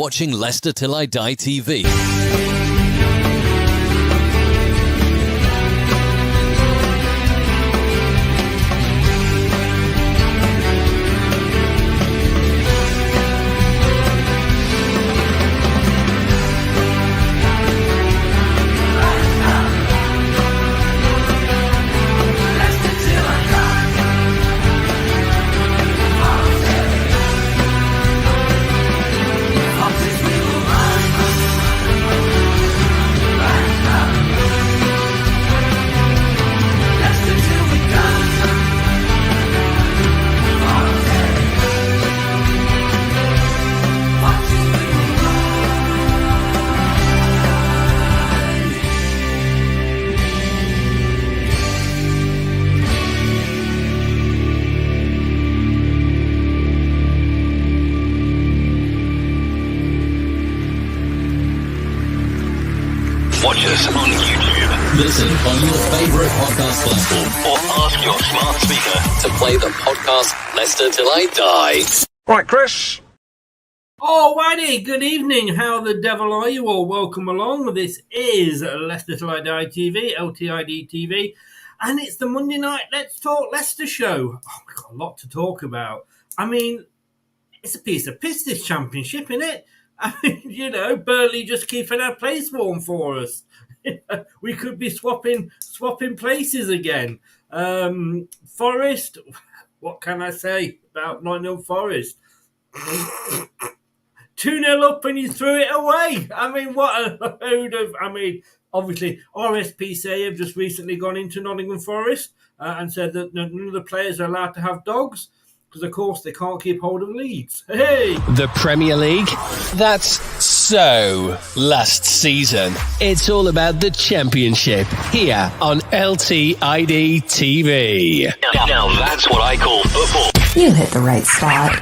watching Leicester Till I Die TV. Watch us on YouTube. Listen on your favourite podcast platform. Or ask your smart speaker To play the podcast Leicester Till I Die. Right, Chris. Oh, Waddy, good evening. How the devil are you all? Welcome along. This is Leicester Till I Die TV, LTID TV, and it's the Monday night Let's Talk Leicester show. Oh, we've got a lot to talk about. I mean, it's a piece of piss, this championship, isn't it? I mean, you know, Burnley just keeping our place warm for us. We could be swapping places again. Forest, what can I say about Nottingham Forest? 2-0 up and you threw it away. I mean, what a load of... I mean, obviously, RSPCA have just recently gone into Nottingham Forest and said that none of the players are allowed to have dogs because, of course, they can't keep hold of leads. Hey! The Premier League? That's so last season. It's all about the Championship here on LTID TV. Now that's what I call football. You hit the right spot.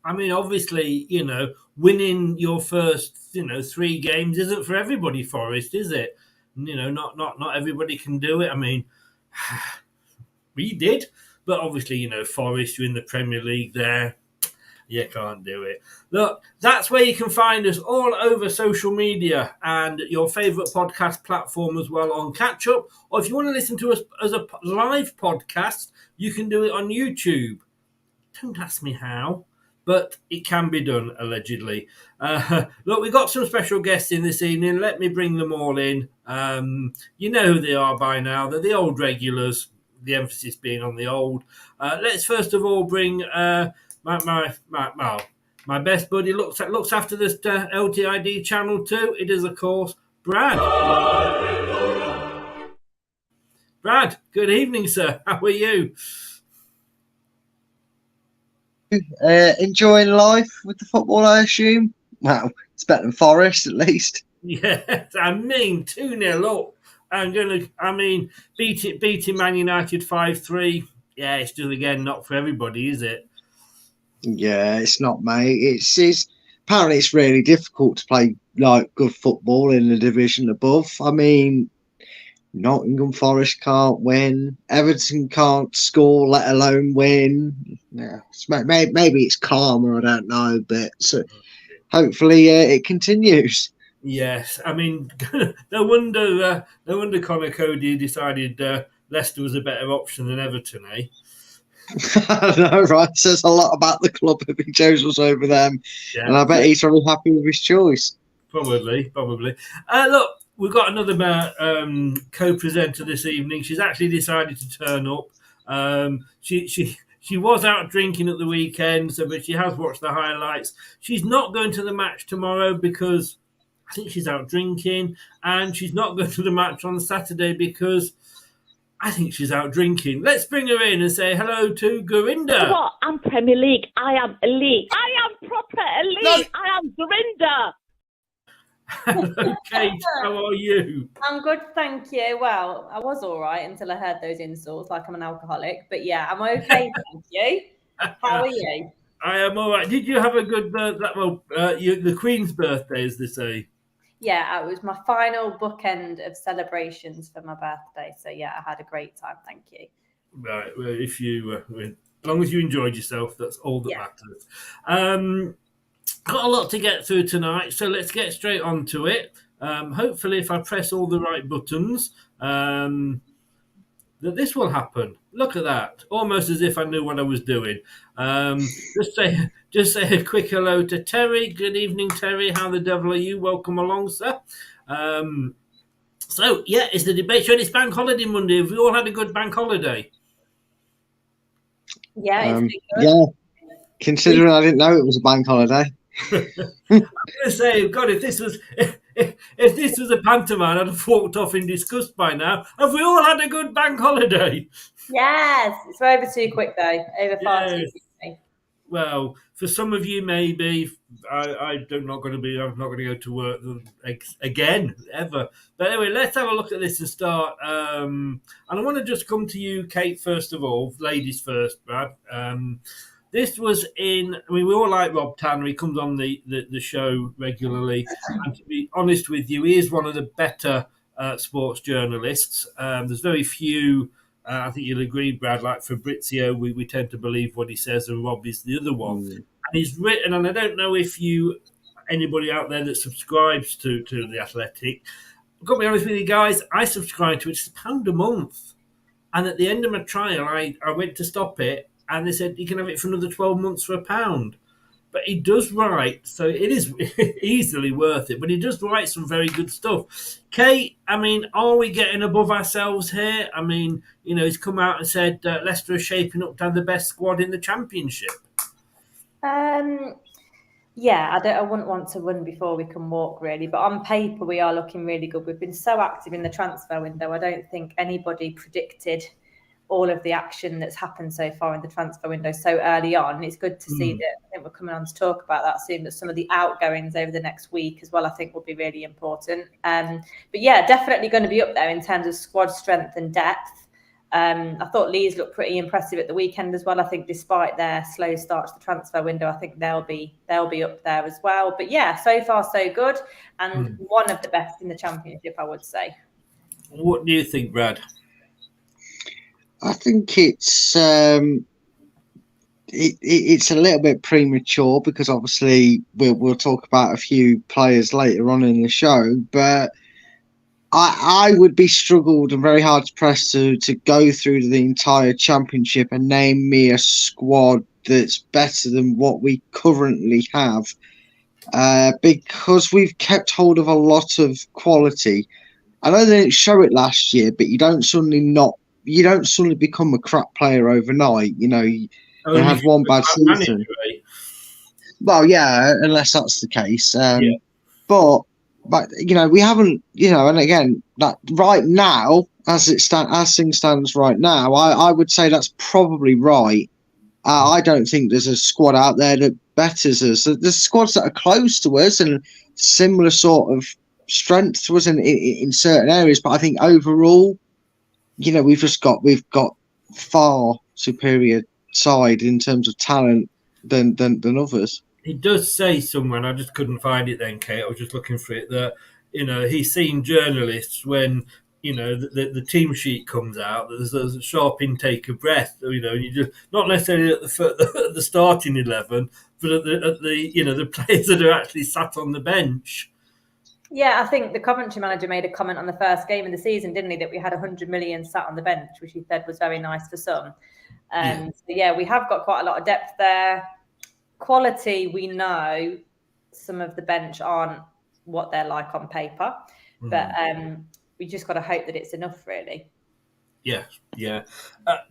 I mean, obviously, you know, winning your first, 3 games isn't for everybody, Forest, is it? You know, not everybody can do it. I mean, we did. But obviously, Forest, you're in the Premier League there. You can't do it. Look, that's where you can find us all over social media and your favourite podcast platform as well on Catch Up. Or if you want to listen to us as a live podcast, you can do it on YouTube. Don't ask me how, but it can be done, allegedly. Look, we've got some special guests in this evening. Let me bring them all in. You know who they are by now. They're the old regulars. The emphasis being on the old. Let's first of all bring my best buddy. Looks after this LTID channel too. It is, of course, Brad. Brad, good evening, sir. How are you? Enjoying life with the football, I assume. Well, it's better than Forest, at least. Yes, I mean 2-0 up. Beating Man United 5-3. Yeah, it's just, again, not for everybody, is it? Yeah, it's not, mate. It's apparently it's really difficult to play like good football in the division above. I mean, Nottingham Forest can't win. Everton can't score, let alone win. Yeah, maybe it's karma. I don't know, but hopefully it continues. Yes, I mean, no wonder Conor Cody decided Leicester was a better option than Everton, eh? I know, right? Says a lot about the club if he chose us over them. Yeah, and I bet he's really happy with his choice. Probably. Look, we've got another co-presenter this evening. She's actually decided to turn up. She was out drinking at the weekend, but she has watched the highlights. She's not going to the match tomorrow because I think she's out drinking, and she's not going to the match on Saturday because I think she's out drinking. Let's bring her in and say hello to Gorinda. You know what? I'm Premier League. I am elite. I am proper elite. No. I am Gorinda. Hello, Kate. How are you? I'm good, thank you. Well, I was all right until I heard those insults like I'm an alcoholic. But yeah, I'm okay, thank you. How are you? I am all right. Did you have a good the Queen's birthday, as they say? Yeah, it was my final bookend of celebrations for my birthday. So yeah, I had a great time, thank you. Right. Well, if you, as long as you enjoyed yourself, that's all that matters. got a lot to get through tonight, so let's get straight on to it. Hopefully, if I press all the right buttons, that this will happen. Look at that. Almost as if I knew what I was doing. Just say a quick hello to Terry. Good evening, Terry. How the devil are you? Welcome along, sir. So, yeah, it's the debate show. It's Bank Holiday Monday. Have we all had a good bank holiday? Yeah, it's been good. Yeah, considering I didn't know it was a bank holiday. I'm going to say, God, if this was a pantomime, I'd have walked off in disgust by now. Have we all had a good bank holiday? Yes, it's over too quick though. Over far too Yes. quickly. Well, for some of you, maybe I'm not going to go to work again ever. But anyway, let's have a look at this and start. And I want to just come to you, Kate, first of all, ladies first, Brad. This was in. I mean, we all like Rob Tanner. He comes on the show regularly, and to be honest with you, he is one of the better sports journalists. There's very few. I think you'll agree, Brad, like Fabrizio, we tend to believe what he says, and Rob is the other one. And he's written, and I don't know if anybody out there that subscribes to The Athletic, I've got to be honest with you guys, I subscribe to it. It's £1 a month. And at the end of my trial, I went to stop it, and they said, you can have it for another 12 months for £1. But he does write, so it is easily worth it. But he does write some very good stuff. Kate, I mean, are we getting above ourselves here? I mean, he's come out and said Leicester are shaping up to have the best squad in the Championship. Yeah, I wouldn't want to run before we can walk, really. But on paper, we are looking really good. We've been so active in the transfer window. I don't think anybody predicted all of the action that's happened so far in the transfer window so early on. It's good to see that. I think we're coming on to talk about that soon, that some of the outgoings over the next week as well, I think will be really important. But yeah, definitely going to be up there in terms of squad strength and depth. I thought Leeds looked pretty impressive at the weekend as well. I think despite their slow start to the transfer window, I think they'll be up there as well. But yeah, so far so good, and one of the best in the Championship, I would say. What do you think, Brad? I think it's it's a little bit premature because obviously we'll talk about a few players later on in the show, but I would be struggled and very hard to press to go through the entire Championship and name me a squad that's better than what we currently have, because we've kept hold of a lot of quality. I know they didn't show it last year, but you don't suddenly become a crap player overnight. They had one bad season. Well, yeah, unless that's the case. But we haven't. And again, that right now, as things stands right now, I would say that's probably right. I don't think there's a squad out there that betters us. There's squads that are close to us and similar sort of strength to us in certain areas, but I think overall, we've got far superior side in terms of talent than others. He does say somewhere, and I just couldn't find it then, Kate. I was just looking for it, that he's seen journalists when the team sheet comes out, there's a sharp intake of breath. You just not necessarily at the starting 11, but at the players that are actually sat on the bench. Yeah, I think the Coventry manager made a comment on the first game of the season, didn't he, that we had 100 million sat on the bench, which he said was very nice for some. So yeah, we have got quite a lot of depth there. Quality, we know some of the bench aren't what they're like on paper, but we just got to hope that it's enough, really. Yeah.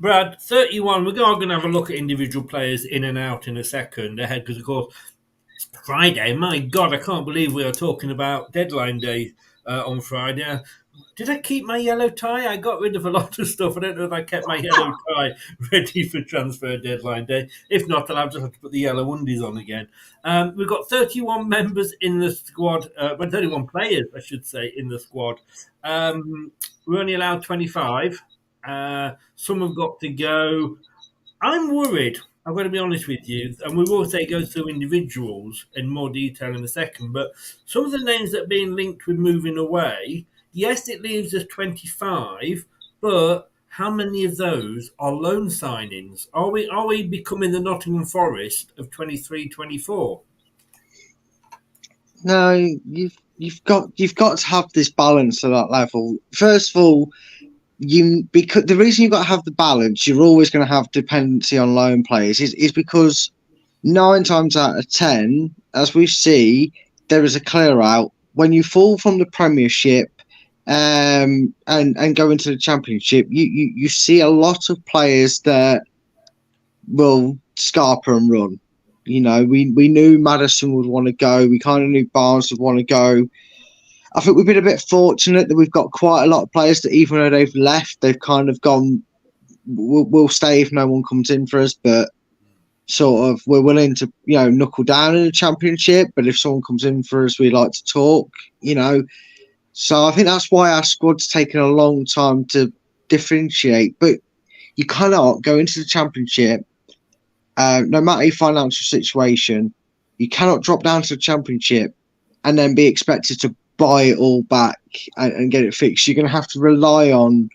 Brad, 31, we're going to have a look at individual players in and out in a second ahead, because, of course, Friday, my God, I can't believe we are talking about deadline day on Friday. Did I keep my yellow tie? I got rid of a lot of stuff. I don't know if I kept my yellow tie ready for transfer deadline day. If not, I'll just have to put the yellow undies on again. We've got 31 members in the squad, 31 players, I should say, in the squad. We're only allowed 25. Some have got to go. I'm worried. I'm going to be honest with you, and we will say go through individuals in more detail in a second, but some of the names that are being linked with moving away, yes, it leaves us 25, but how many of those are loan signings? Are we becoming the Nottingham Forest of 23-24? No, you've got to have this balance at that level. First of all, because the reason you've got to have the balance, you're always going to have dependency on loan players, is because 9 times out of 10, as we see, there is a clear out when you fall from the Premiership and go into the Championship. You see a lot of players that will scarper and run. You know, we knew Maddison would want to go. We kind of knew Barnes would want to go. I think we've been a bit fortunate that we've got quite a lot of players that even though they've left, they've kind of gone, we'll stay if no one comes in for us, but sort of we're willing to, knuckle down in the Championship, but if someone comes in for us, we like to talk, So I think that's why our squad's taken a long time to differentiate. But you cannot go into the Championship, no matter your financial situation, you cannot drop down to the Championship and then be expected to buy it all back and get it fixed. You're going to have to rely on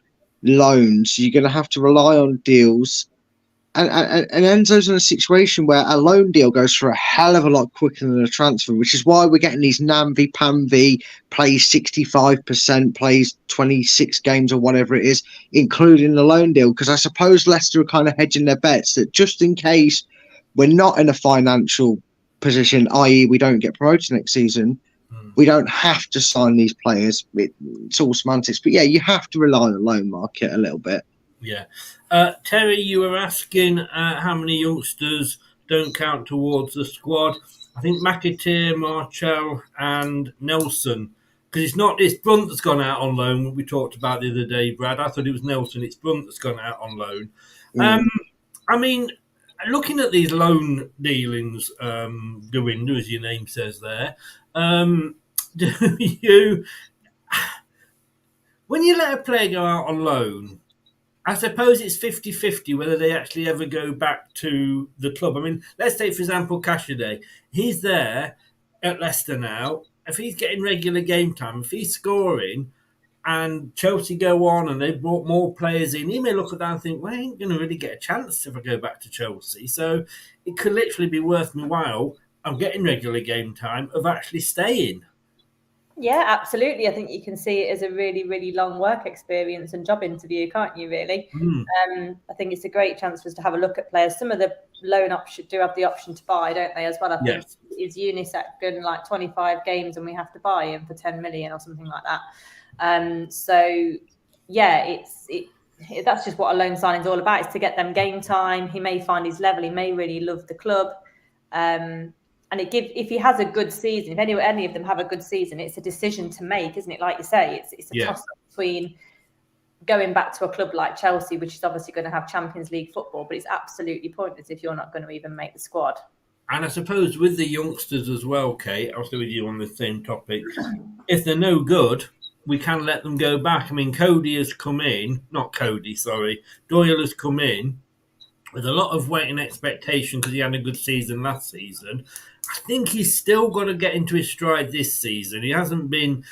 loans. You're going to have to rely on deals. And Enzo's in a situation where a loan deal goes for a hell of a lot quicker than a transfer, which is why we're getting these namby-pamby, plays 65%, plays 26 games or whatever it is, including the loan deal. Because I suppose Leicester are kind of hedging their bets that just in case we're not in a financial position, i.e. we don't get promoted next season, we don't have to sign these players. It's all semantics. But yeah, you have to rely on the loan market a little bit. Yeah. Terry, you were asking how many youngsters don't count towards the squad. I think McAteer, Marchell and Nelson. Because it's Brunt that's gone out on loan, what we talked about the other day, Brad. I thought it was Nelson. It's Brunt that's gone out on loan. I mean, looking at these loan dealings, Gurinder, as your name says there, do you... When you let a player go out on loan, I suppose it's 50-50 whether they actually ever go back to the club. I mean, let's take, for example, Cashaday. He's there at Leicester now. If he's getting regular game time, if he's scoring and Chelsea go on and they've brought more players in, he may look at that and think, well, I ain't going to really get a chance if I go back to Chelsea. So it could literally be worth my while. I'm getting regular game time of actually staying. Yeah, absolutely. I think you can see it as a really, really long work experience and job interview, can't you, really? I think it's a great chance for us to have a look at players. Some of the loan options do have the option to buy, don't they, as well? I think is Unisec going like 25 games and we have to buy him for 10 million or something like that. So, yeah, that's just what a loan signing is all about. It's to get them game time. He may find his level. He may really love the club. And if he has a good season, if any of them have a good season, it's a decision to make, isn't it? Like you say, it's a toss-up between going back to a club like Chelsea, which is obviously going to have Champions League football, but it's absolutely pointless if you're not going to even make the squad. And I suppose with the youngsters as well, Kate, I'll stay with you on the same topic. If they're no good, we can let them go back. I mean, Doyle has come in with a lot of weight and expectation because he had a good season last season. I think he's still got to get into his stride this season. He hasn't been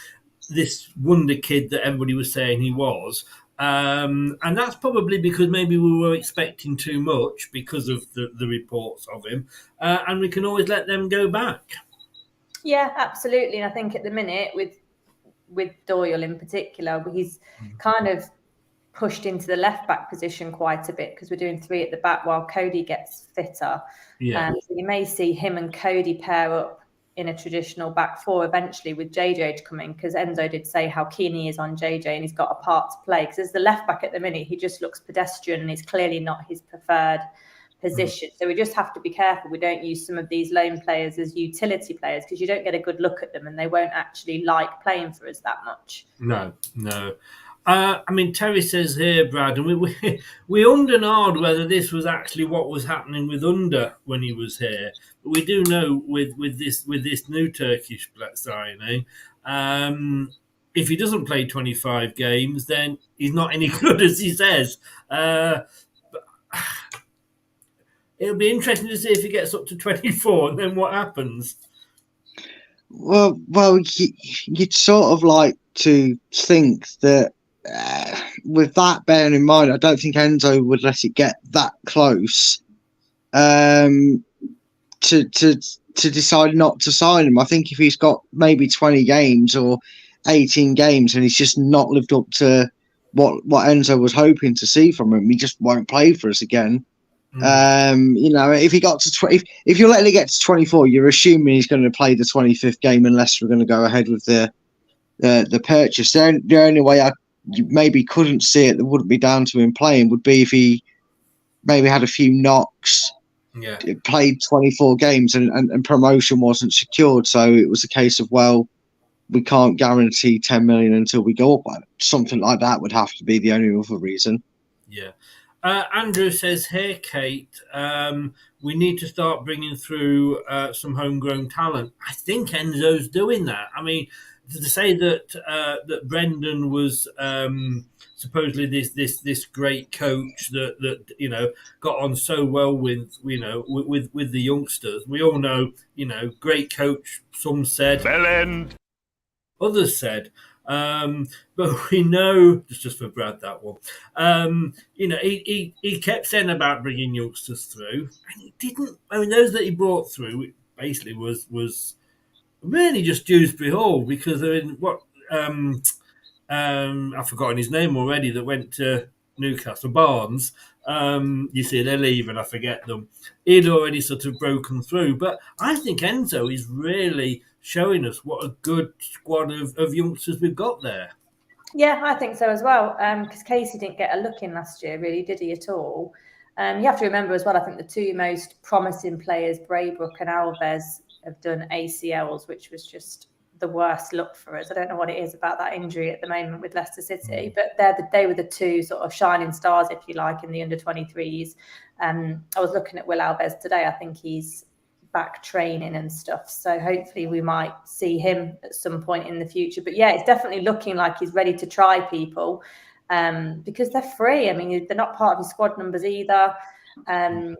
this wonder kid that everybody was saying he was. And that's probably because maybe we were expecting too much because of the reports of him. And we can always let them go back. Yeah, absolutely. And I think at the minute with Doyle in particular, he's kind of pushed into the left back position quite a bit because we're doing 3 at the back while Cody gets fitter. So you may see him and Cody pair up in a traditional back 4 eventually with JJ to come in, because Enzo did say how keen he is on JJ and he's got a part to play, because as the left back at the minute he just looks pedestrian and he's clearly not his preferred position. So we just have to be careful we don't use some of these loan players as utility players, because you don't get a good look at them and they won't actually like playing for us that much. No. I mean, Terry says here, Brad, and we ummed and ahed whether this was actually what was happening with Under when he was here. But we do know with this new Turkish signing, if he doesn't play 25 games, then he's not any good, as he says. But it'll be interesting to see if he gets up to 24 and then what happens. Well, you'd sort of like to think that with that bearing in mind, I don't think Enzo would let it get that close to to decide not to sign him. I think if he's got maybe 20 games or 18 games and he's just not lived up to what Enzo was hoping to see from him, he just won't play for us again. If he got to if you're letting it get to 24, you're assuming he's going to play the 25th game unless we're going to go ahead with the purchase. The only way you maybe couldn't see it that wouldn't be down to him playing would be if he maybe had a few knocks, played 24 games and promotion wasn't secured. So it was a case of, well, we can't guarantee 10 million until we go up. Something like that would have to be the only other reason. Yeah. Andrew says, hey, Kate, we need to start bringing through some homegrown talent. I think Enzo's doing that. I mean, to say that Brendan was supposedly this great coach that got on so well with the youngsters. We all know, great coach. Some said, Bell end. Others said. But we know, just for Brad, that one, he kept saying about bringing youngsters through, and he didn't. I mean, those that he brought through, it basically was really just Dewsbury Hall, because they're in what I've forgotten his name already, that went to Newcastle, Barnes. You see, they're leaving, I forget them. He'd already sort of broken through, but I think Enzo is really showing us what a good squad of youngsters we've got there. Yeah, I think so as well, because Casey didn't get a look in last year, really, did he at all? You have to remember as well, I think the two most promising players, Braybrook and Alves, have done ACLs, which was just the worst look for us. I don't know what it is about that injury at the moment with Leicester City, but they were the two sort of shining stars, if you like, in the under-23s. I was looking at Will Alves today. I think he's back training and stuff, so hopefully we might see him at some point in the future. But yeah, it's definitely looking like he's ready to try people, because they're free. I mean, they're not part of his squad numbers either. And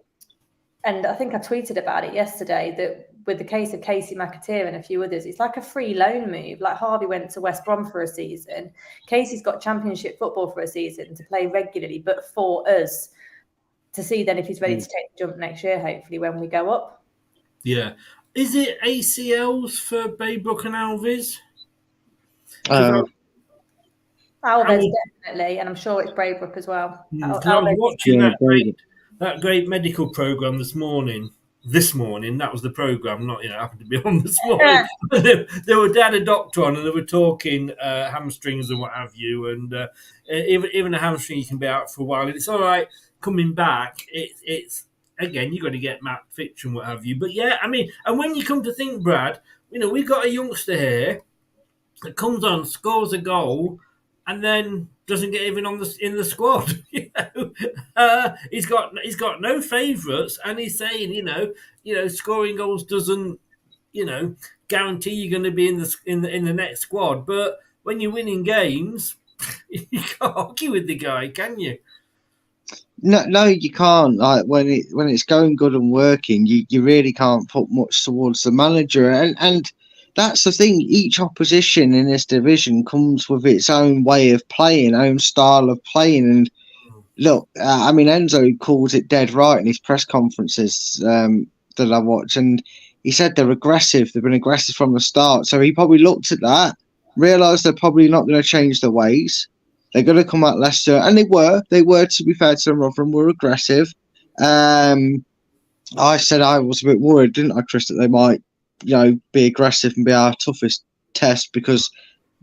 I think I tweeted about it yesterday that with the case of Casey McAteer and a few others, it's like a free loan move. Like Harvey went to West Brom for a season. Casey's got Championship football for a season to play regularly, but for us to see then if he's ready to take the jump next year, hopefully, when we go up. Yeah. Is it ACLs for Braybrook and Alves? Alves, definitely, and I'm sure it's Braybrook as well. I was watching that great medical program this morning. That was the program, not happened to be on this morning. they had a doctor on, and they were talking hamstrings and what have you, and even a hamstring you can be out for a while, and it's all right coming back. It's again, you've got to get Matt Fixture and what have you. But yeah, I mean, and when you come to think, Brad, we've got a youngster here that comes on, scores a goal, and then doesn't get even in the squad. He's got no favourites, and he's saying, scoring goals doesn't, guarantee you're going to be in the next squad. But when you're winning games, you can't argue with the guy, can you? No, you can't. Like when it's going good and working, you really can't put much towards the manager, and that's the thing. Each opposition in this division comes with its own way of playing, own style of playing. And look, I mean, Enzo calls it dead right in his press conferences that I watch, and he said they're aggressive. They've been aggressive from the start. So he probably looked at that, realised they're probably not going to change their ways. They're going to come at Leicester, and they were, to be fair to them, Rotherham were aggressive. I said I was a bit worried, didn't I, Chris, that they might, be aggressive and be our toughest test, because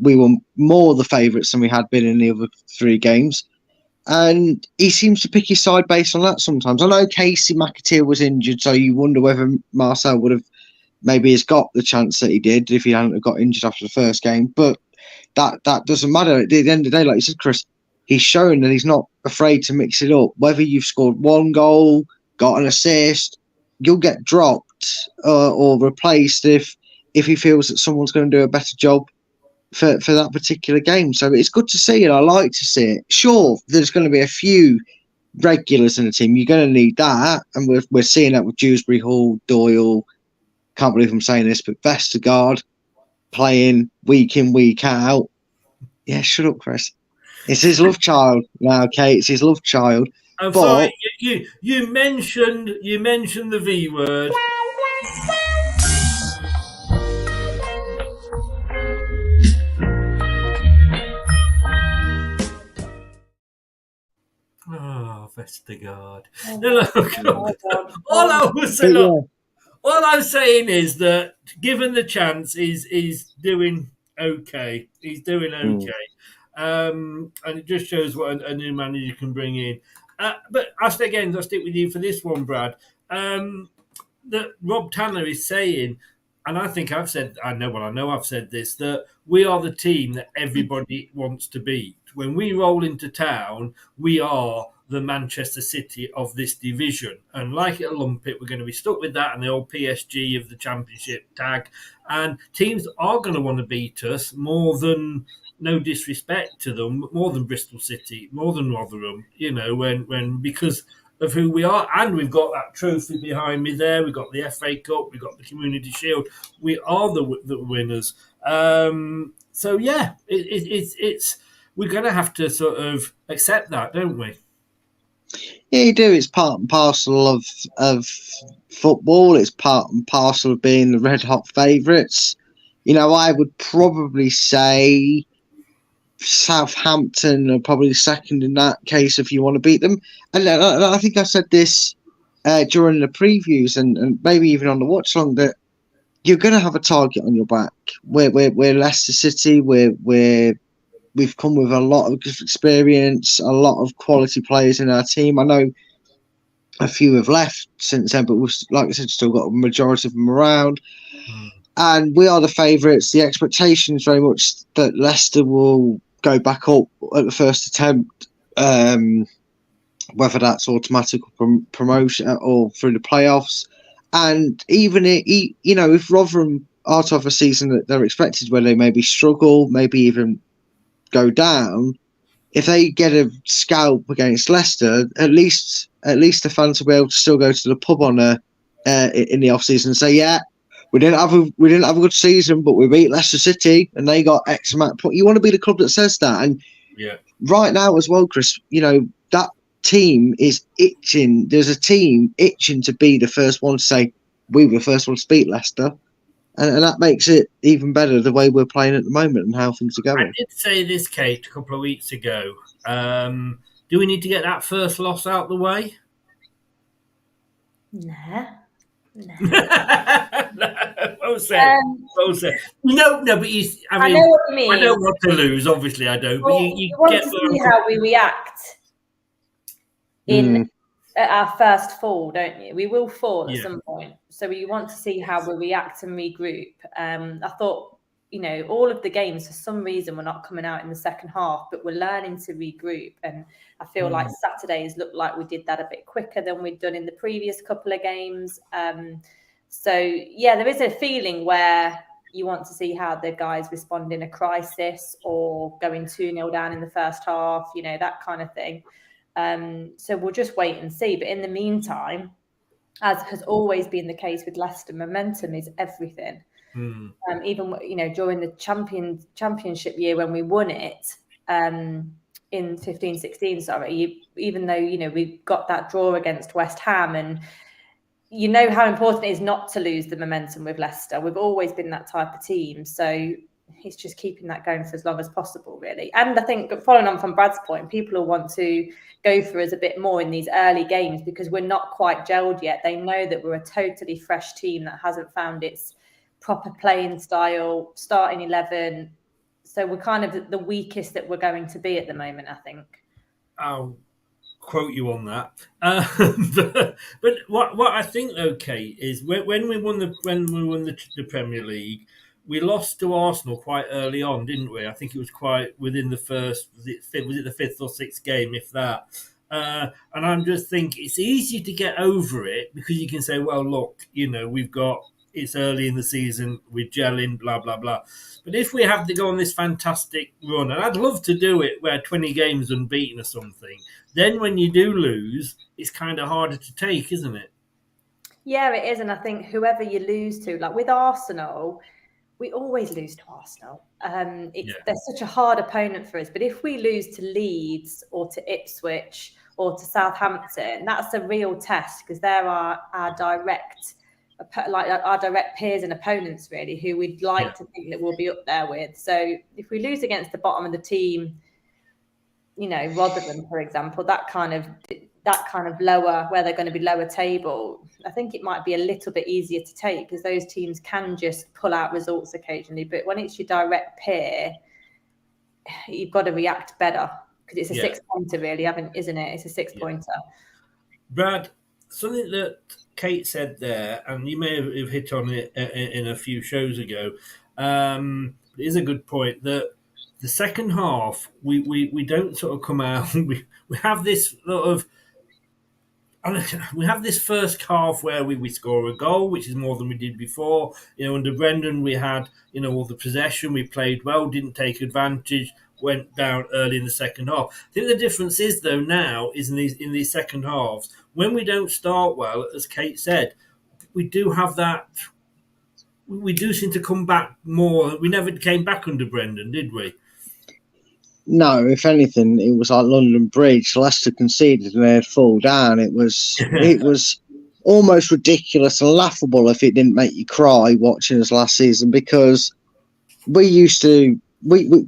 we were more the favourites than we had been in the other three games. And he seems to pick his side based on that sometimes. I know Casey McAteer was injured, so you wonder whether Marcel would have maybe has got the chance that he did if he hadn't got injured after the first game. But that doesn't matter. At the end of the day, like you said, Chris, he's shown that he's not afraid to mix it up. Whether you've scored one goal, got an assist, you'll get dropped or replaced if he feels that someone's going to do a better job for that particular game. So it's good to see, and I like to see it. Sure, there's going to be a few regulars in the team. You're going to need that, and we're seeing that with Dewsbury Hall, Doyle. Can't believe I'm saying this, but Vestergaard playing week in, week out. Yeah, shut up, Chris. It's his love child now, Kate. It's his love child. I'm sorry, you mentioned the V word. Vestergaard. Oh, No, look, my God. all I'm saying is that given the chance, he's doing okay. He's doing okay. And it just shows what a new manager can bring in. But I'll stick with you for this one, Brad. That Rob Tanner is saying, and I think I've said, I know I've said this, that we are the team that everybody wants to beat. When we roll into town, we are the Manchester City of this division. And like it or lump it, we're going to be stuck with that and the old PSG of the Championship tag. And teams are going to want to beat us more than, no disrespect to them, more than Bristol City, more than Rotherham, when because of who we are. And we've got that trophy behind me there. We've got the FA Cup. We've got the Community Shield. We are the winners. So, yeah, it's we're going to have to sort of accept that, don't we? Yeah, you do. It's part and parcel of football. It's part and parcel of being the red hot favourites. I would probably say Southampton are probably second in that case if you want to beat them. And I think I said this during the previews and maybe even on the watch along that you're going to have a target on your back. We're Leicester City. We've come with a lot of experience, a lot of quality players in our team. I know a few have left since then, but we've, like I said, still got a majority of them around. And we are the favourites. The expectation is very much that Leicester will go back up at the first attempt, whether that's automatic promotion or through the playoffs. And even if Rotherham are to have a season that they're expected, where they maybe struggle, maybe even go down, if they get a scalp against Leicester, at least the fans will be able to still go to the pub in the off season and say, yeah, we didn't have a good season, but we beat Leicester City and they got X amount. You want to be the club that says that, and right now as well, Chris. That team is itching. There's a team itching to be the first one to say we were the first one to beat Leicester. And that makes it even better the way we're playing at the moment and how things are going. I did say this, Kate, a couple of weeks ago. Do we need to get that first loss out the way? No. Well said. No, but I know what you mean. I don't want to lose, obviously I don't. Well, but you want get to see how we react at our first fall, don't you? We will fall at some point. So you want to see how we react and regroup. I thought, all of the games, for some reason, we're not coming out in the second half, but we're learning to regroup. And I feel like Saturdays looked like we did that a bit quicker than we'd done in the previous couple of games. There is a feeling where you want to see how the guys respond in a crisis or going 2-0 down in the first half, that kind of thing. So we'll just wait and see. But in the meantime, as has always been the case with Leicester, momentum is everything. Even during the championship year when we won it in 15-16, even though we got that draw against West Ham, and how important it is not to lose the momentum with Leicester. We've always been that type of team, so it's just keeping that going for as long as possible, really. And I think, following on from Brad's point, people will want to go for us a bit more in these early games because we're not quite gelled yet. They know that we're a totally fresh team that hasn't found its proper playing style, starting 11. So we're kind of the weakest that we're going to be at the moment, I think. I'll quote you on that. But what I think, okay, is when we won the Premier League, we lost to Arsenal quite early on, didn't we? I think it was quite within the first, was it the fifth or sixth game, if that. And I'm just thinking it's easy to get over it because you can say, well, look, it's early in the season, we're gelling, blah, blah, blah. But if we have to go on this fantastic run, and I'd love to do it where 20 games unbeaten or something, then when you do lose, it's kind of harder to take, isn't it? Yeah, it is. And I think whoever you lose to, like with Arsenal, we always lose to Arsenal. They're such a hard opponent for us. But if we lose to Leeds or to Ipswich or to Southampton, that's a real test because they're our direct peers and opponents, really, who we'd like to think that we'll be up there with. So if we lose against the bottom of the team, Rotherham, for example, that kind of that kind of lower, where they're going to be lower table, I think it might be a little bit easier to take because those teams can just pull out results occasionally. But when it's your direct peer, you've got to react better because it's a 6-pointer, really, isn't it? It's a 6-pointer. Brad, something that Kate said there, and you may have hit on it in a few shows ago, it is a good point that the second half, we don't sort of come out. We have this sort of, we have this first half where we score a goal, which is more than we did before. Under Brendan, we had, all the possession. We played well, didn't take advantage, went down early in the second half. I think the difference is, though, now is in these second halves, when we don't start well, as Kate said, we do have that. We do seem to come back more. We never came back under Brendan, did we? No, if anything, it was like London Bridge. Leicester conceded and they'd fall down. It was almost ridiculous and laughable if it didn't make you cry watching us last season, because we used to,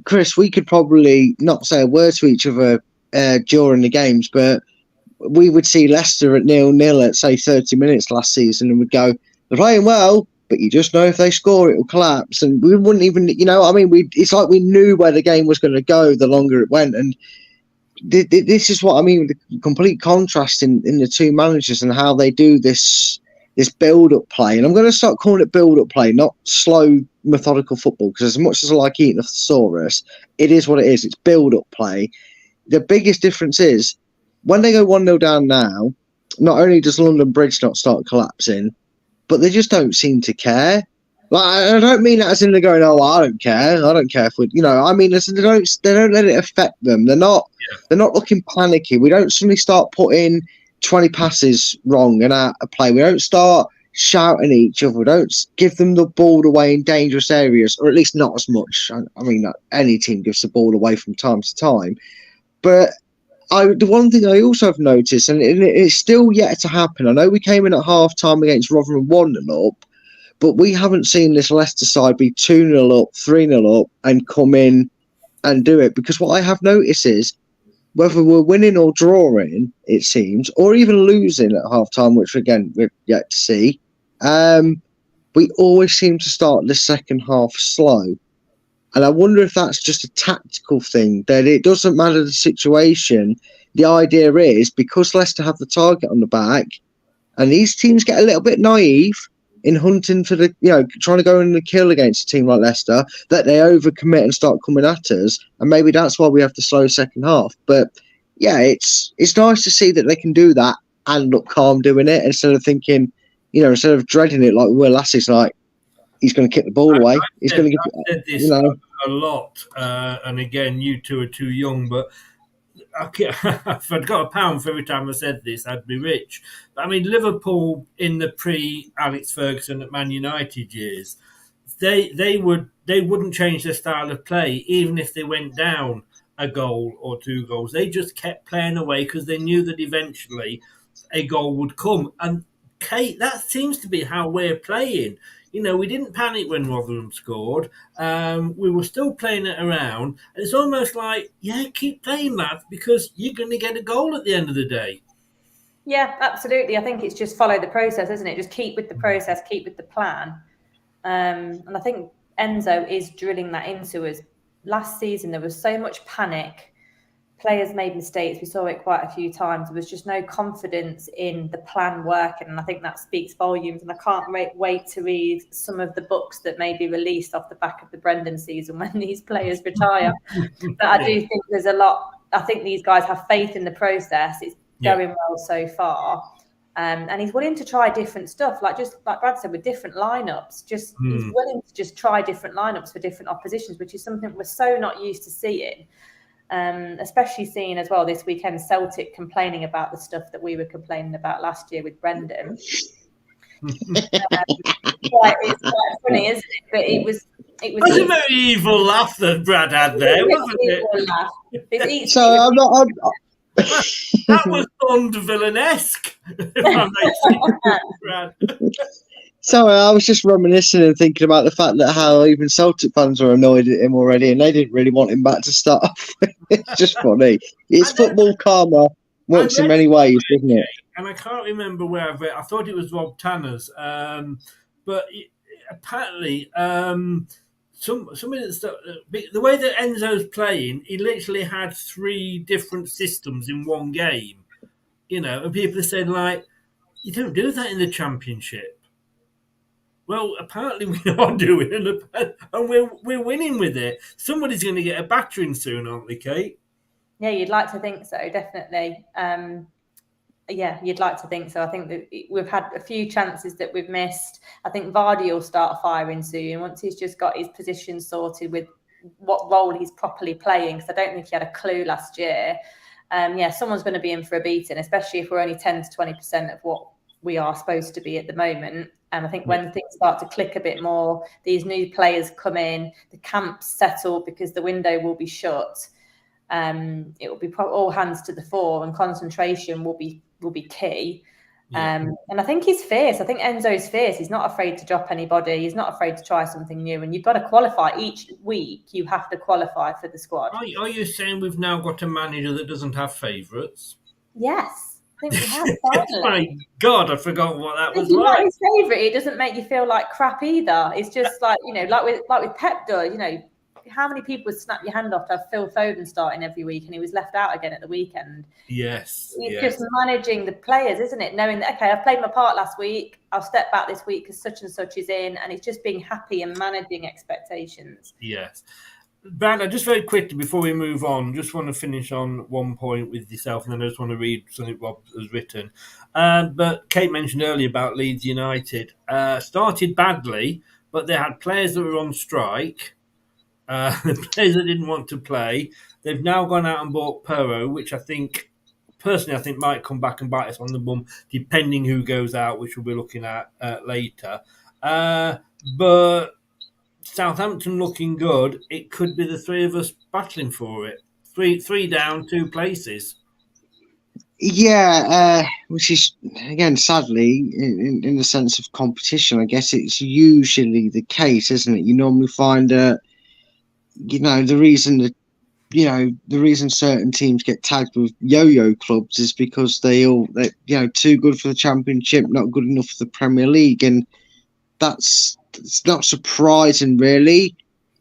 Chris, we could probably not say a word to each other during the games, but we would see Leicester at 0-0 at, say, 30 minutes last season and we'd go, they're playing well, but you just know if they score, it will collapse. And we wouldn't even, it's like we knew where the game was going to go the longer it went. And this is what I mean, the complete contrast in the two managers and how they do this build-up play. And I'm going to start calling it build-up play, not slow, methodical football, because as much as I like eating a thesaurus, it is what it is. It's build-up play. The biggest difference is, when they go 1-0 down now, not only does London Bridge not start collapsing, but they just don't seem to care. Like, I don't mean that as in they're going, oh, I don't care if we, I mean, as in they don't let it affect them. They're not looking panicky. We don't suddenly start putting 20 passes wrong and out of play. We don't start shouting at each other. We don't give them the ball away in dangerous areas, or at least not as much. I mean, any team gives the ball away from time to time. But the one thing I also have noticed, and it's still yet to happen, I know we came in at half-time against Rotherham 1-0 up, but we haven't seen this Leicester side be 2-0 up, 3-0 up, and come in and do it. Because what I have noticed is, whether we're winning or drawing, it seems, or even losing at half-time, which, again, we're yet to see, we always seem to start the second half slow. And I wonder if that's just a tactical thing, that it doesn't matter the situation. The idea is, because Leicester have the target on the back, and these teams get a little bit naive in hunting for trying to go in and kill against a team like Leicester, that they overcommit and start coming at us. And maybe that's why we have the slow second half. But yeah, it's nice to see that they can do that and look calm doing it, instead of thinking, instead of dreading it like we were last season, like, he's going to kick the ball away. He's going to said this a lot, and again, you two are too young, but if I'd got £1 for every time I said this, I'd be rich. But I mean, Liverpool in the pre-Alex Ferguson at Man United years, they wouldn't change their style of play even if they went down a goal or 2 goals. They just kept playing away because they knew that eventually a goal would come. And Kate, that seems to be how we're playing. We didn't panic when Rotherham scored. We were still playing it around. And it's almost like, keep playing that, because you're going to get a goal at the end of the day. Yeah, absolutely. I think it's just follow the process, isn't it? Just keep with the process, keep with the plan. And I think Enzo is drilling that into us. Last season, there was so much panic. Players made mistakes. We saw it quite a few times. There was just no confidence in the plan working. And I think that speaks volumes. And I can't wait to read some of the books that may be released off the back of the Brendan season when these players retire. But I do think there's a lot. I think these guys have faith in the process. It's going well so far. And he's willing to try different stuff, like Brad said, with different lineups. He's willing to just try different lineups for different oppositions, which is something we're so not used to seeing. Especially seeing as well this weekend Celtic complaining about the stuff that we were complaining about last year with Brendan. It's quite funny, isn't it? But it was a very evil laugh that Brad had there, wasn't it? That was Bond villain-esque. Brad. So I was just reminiscing and thinking about the fact that how even Celtic fans were annoyed at him already, and they didn't really want him back to start off with. It's just funny. It's football karma. Works in many ways, doesn't it? And I can't remember where I've read. I thought it was Rob Tanner's, but apparently, somebody that's the way that Enzo's playing, he literally had 3 different systems in one game. And people said like, you don't do that in the Championship. Well, apparently we are doing it, and we're winning with it. Somebody's going to get a battering soon, aren't they, Kate? Yeah, you'd like to think so, definitely. Yeah, you'd like to think so. I think that we've had a few chances that we've missed. I think Vardy will start firing soon once he's just got his position sorted with what role he's properly playing, because I don't think he had a clue last year. Yeah, someone's going to be in for a beating, especially if we're only 10 to 20% of what we are supposed to be at the moment. And I think when things start to click a bit more, these new players come in, the camp's settled because the window will be shut. It will be all hands to the fore, and concentration will be key. And I think he's fierce. I think Enzo's fierce. He's not afraid to drop anybody. He's not afraid to try something new. And you've got to qualify each week. You have to qualify for the squad. Are you saying we've now got a manager that doesn't have favourites? Yes. I think we have, finally. My God, I forgot what that was if you're like. Not his favourite, it doesn't make you feel like crap either. It's just like, like with Pep does, how many people would snap your hand off to have Phil Foden starting every week and he was left out again at the weekend? Yes. It's just managing the players, isn't it? Knowing that, okay, I've played my part last week, I'll step back this week because such and such is in, and it's just being happy and managing expectations. Yes. Brad, just very quickly before we move on, just want to finish on one point with yourself, and then I just want to read something Rob has written. But Kate mentioned earlier about Leeds United. Started badly, but they had players that were on strike, players that didn't want to play. They've now gone out and bought Perro, which I think might come back and bite us on the bum, depending who goes out, which we'll be looking at later. But Southampton looking good. It could be the 3 of us battling for it. Three down, 2 places. Yeah, which is, again, sadly, in the sense of competition, I guess it's usually the case, isn't it? You normally find the reason certain teams get tagged with yo-yo clubs is because they're too good for the Championship, not good enough for the Premier League, and it's not surprising, really.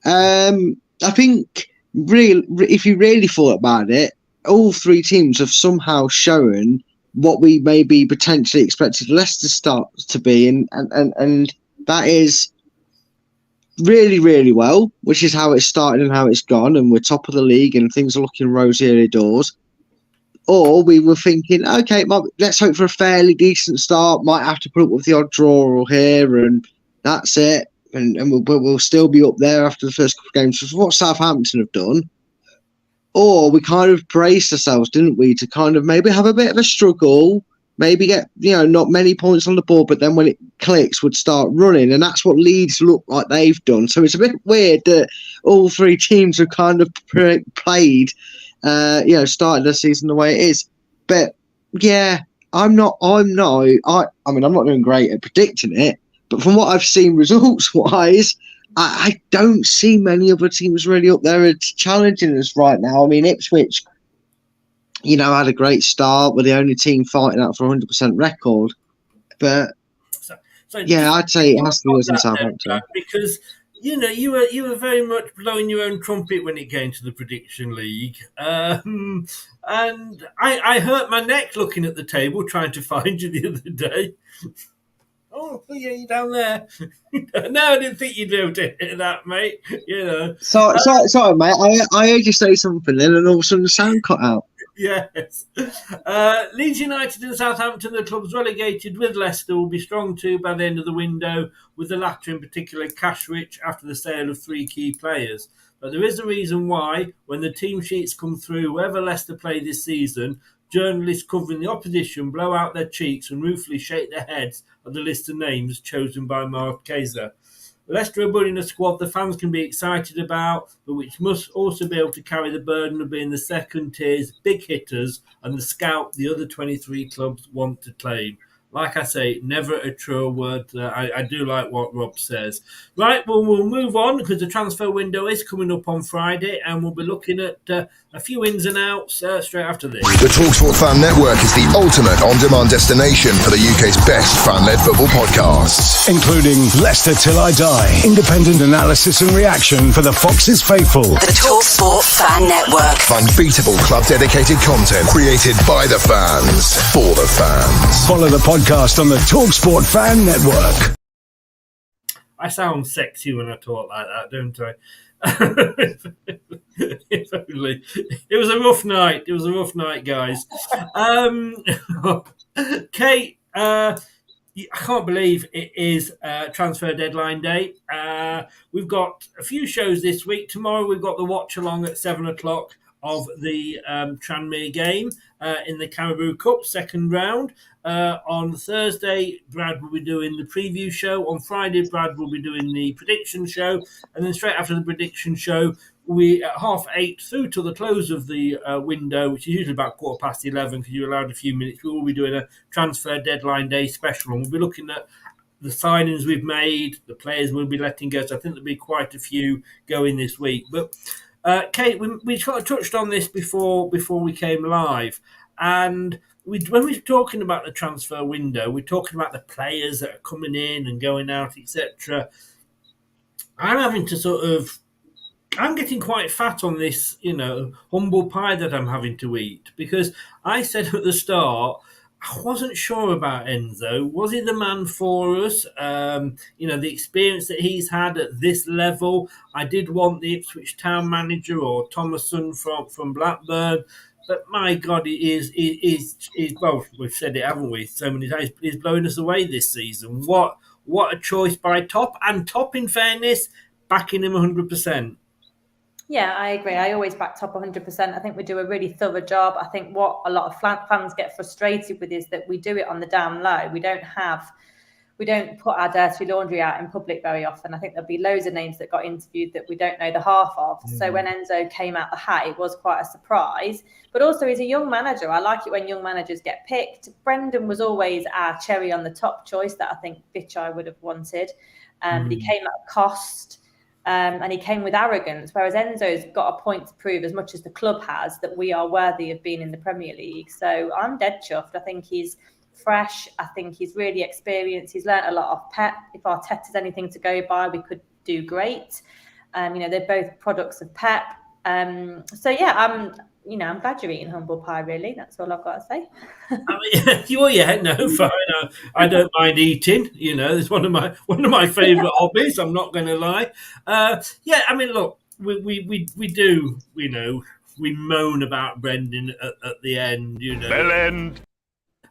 I think, if you really thought about it, all 3 teams have somehow shown what we maybe potentially expected Leicester start to be, and that is really, really well, which is how it started and how it's gone, and we're top of the league and things are looking rosy early doors. Or we were thinking, okay, let's hope for a fairly decent start, might have to put up with the odd draw here, and that's it, and we'll still be up there after the first couple of games, which is what Southampton have done. Or we kind of braced ourselves, didn't we, to kind of maybe have a bit of a struggle, maybe get, not many points on the board, but then when it clicks, would start running. And that's what Leeds look like they've done. So it's a bit weird that all 3 teams have kind of played, started the season the way it is. But yeah, I'm not doing great at predicting it, but from what I've seen results-wise, I don't see many other teams really up there challenging us right now. I mean, Ipswich, had a great start. We're the only team fighting out for 100% record. But, I'd say it has to be us in Southampton. Because, you were very much blowing your own trumpet when it came to the Prediction League. And I hurt my neck looking at the table, trying to find you the other day. Oh, yeah, you're down there. No, I didn't think you'd be able to hit that, mate. Sorry, mate. I heard you say something then, and all of a sudden the sound cut out. Yes. Leeds United and Southampton, the clubs relegated with Leicester, will be strong too by the end of the window, with the latter in particular cash-rich after the sale of 3 key players. But there is a reason why, when the team sheets come through, whoever Leicester play this season, journalists covering the opposition blow out their cheeks and ruefully shake their heads at the list of names chosen by Mark Kaiser. Leicester are building a squad the fans can be excited about, but which must also be able to carry the burden of being the second tier's big hitters and the scout the other 23 clubs want to claim. like I say, never a truer word. I do like what Rob says. Right, well, we'll move on because the transfer window is coming up on Friday, and we'll be looking at a few ins and outs straight after this. The TalkSport Fan Network is the ultimate on-demand destination for the UK's best fan-led football podcasts, including Leicester Till I Die, independent analysis and reaction for the Foxes faithful. The TalkSport Fan Network. Unbeatable club-dedicated content created by the fans, for the fans. Follow the podcast on the TalkSport Fan Network. I sound sexy when I talk like that, don't I? If only. It was a rough night. It was a rough night, guys. Kate, I can't believe it is transfer deadline day. We've got a few shows this week. Tomorrow we've got the watch along at 7 o'clock of the Tranmere game in the Caribou Cup second round. On Thursday, Brad will be doing the preview show. On Friday, Brad will be doing the prediction show. And then straight after the prediction show, we at 8:30 through to the close of the window, which is usually about 11:15 because you're allowed a few minutes. We will be doing a transfer deadline day special. And we'll be looking at the signings we've made, the players we'll be letting go. So I think there'll be quite a few going this week. But Kate, we sort of touched on this before we came live. And when we're talking about the transfer window, we're talking about the players that are coming in and going out, etc. I'm getting quite fat on this, humble pie that I'm having to eat, because I said at the start, I wasn't sure about Enzo. Was he the man for us? The experience that he's had at this level. I did want the Ipswich Town manager or Thomason from Blackburn. But my God, he is well, we've said it, haven't we, so many times, he's blowing us away this season. What a choice by Top. And Top, in fairness, backing him 100%. Yeah, I agree. I always back Top 100%. I think we do a really thorough job. I think what a lot of fans get frustrated with is that we do it on the down low. We don't put our dirty laundry out in public very often. I think there'll be loads of names that got interviewed that we don't know the half of. So when Enzo came out the hat, it was quite a surprise. But also, he's a young manager. I like it when young managers get picked. Brendan was always our cherry on the top choice that I think Vichai would have wanted. But he came at cost. And he came with arrogance, whereas Enzo's got a point to prove, as much as the club has, that we are worthy of being in the Premier League. So I'm dead chuffed. I think he's fresh. I think he's really experienced. He's learnt a lot of Pep. If Arteta's anything to go by, we could do great. They're both products of Pep. I'm glad you're eating humble pie, really. That's all I've got to say. Fine. I don't mind eating. It's one of my favourite hobbies. I'm not going to lie. Look, we do. We moan about Brendan at the end. Bell end.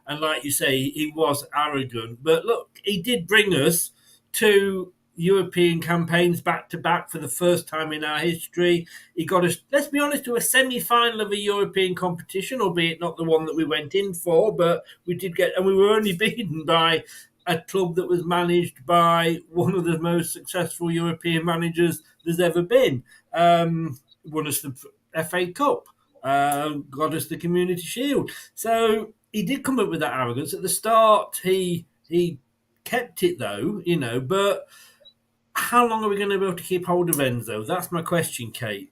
And like you say, he was arrogant. But look, he did bring us to European campaigns back-to-back for the first time in our history. He got us, let's be honest, to a semi-final of a European competition, albeit not the one that we went in for, but we did get, and we were only beaten by a club that was managed by one of the most successful European managers there's ever been. Won us the FA Cup, got us the Community Shield. So he did come up with that arrogance. At the start, he kept it though, but how long are we going to be able to keep hold of Enzo? That's my question, Kate.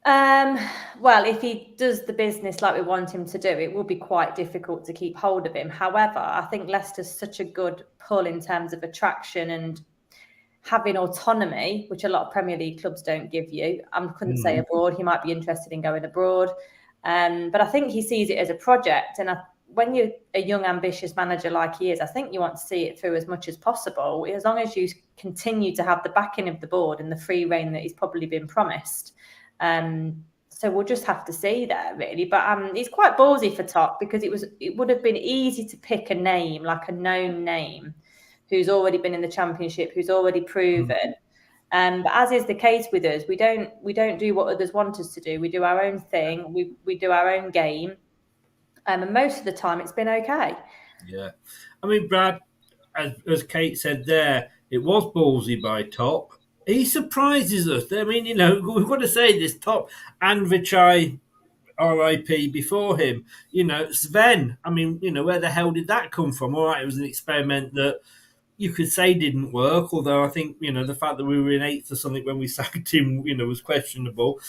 Well, if he does the business like we want him to do, it will be quite difficult to keep hold of him. However, I think Leicester's such a good pull in terms of attraction and having autonomy, which a lot of Premier League clubs don't give you. I couldn't say abroad. He might be interested in going abroad. But I think he sees it as a project. And when you're a young, ambitious manager like he is, I think you want to see it through as much as possible, as long as you continue to have the backing of the board and the free rein that he's probably been promised. So we'll just have to see there, really. But he's quite ballsy for Top, because it would have been easy to pick a name, like a known name, who's already been in the Championship, who's already proven. But as is the case with us, we don't do what others want us to do. We do our own thing. We do our own game. And most of the time, it's been okay. Yeah. I mean, Brad, as Kate said there, it was ballsy by Top. He surprises us. I mean, we've got to say this, Top and Vichai RIP before him. Sven, I mean, where the hell did that come from? All right, it was an experiment that you could say didn't work, although I think, the fact that we were in 8th or something when we sacked him, was questionable.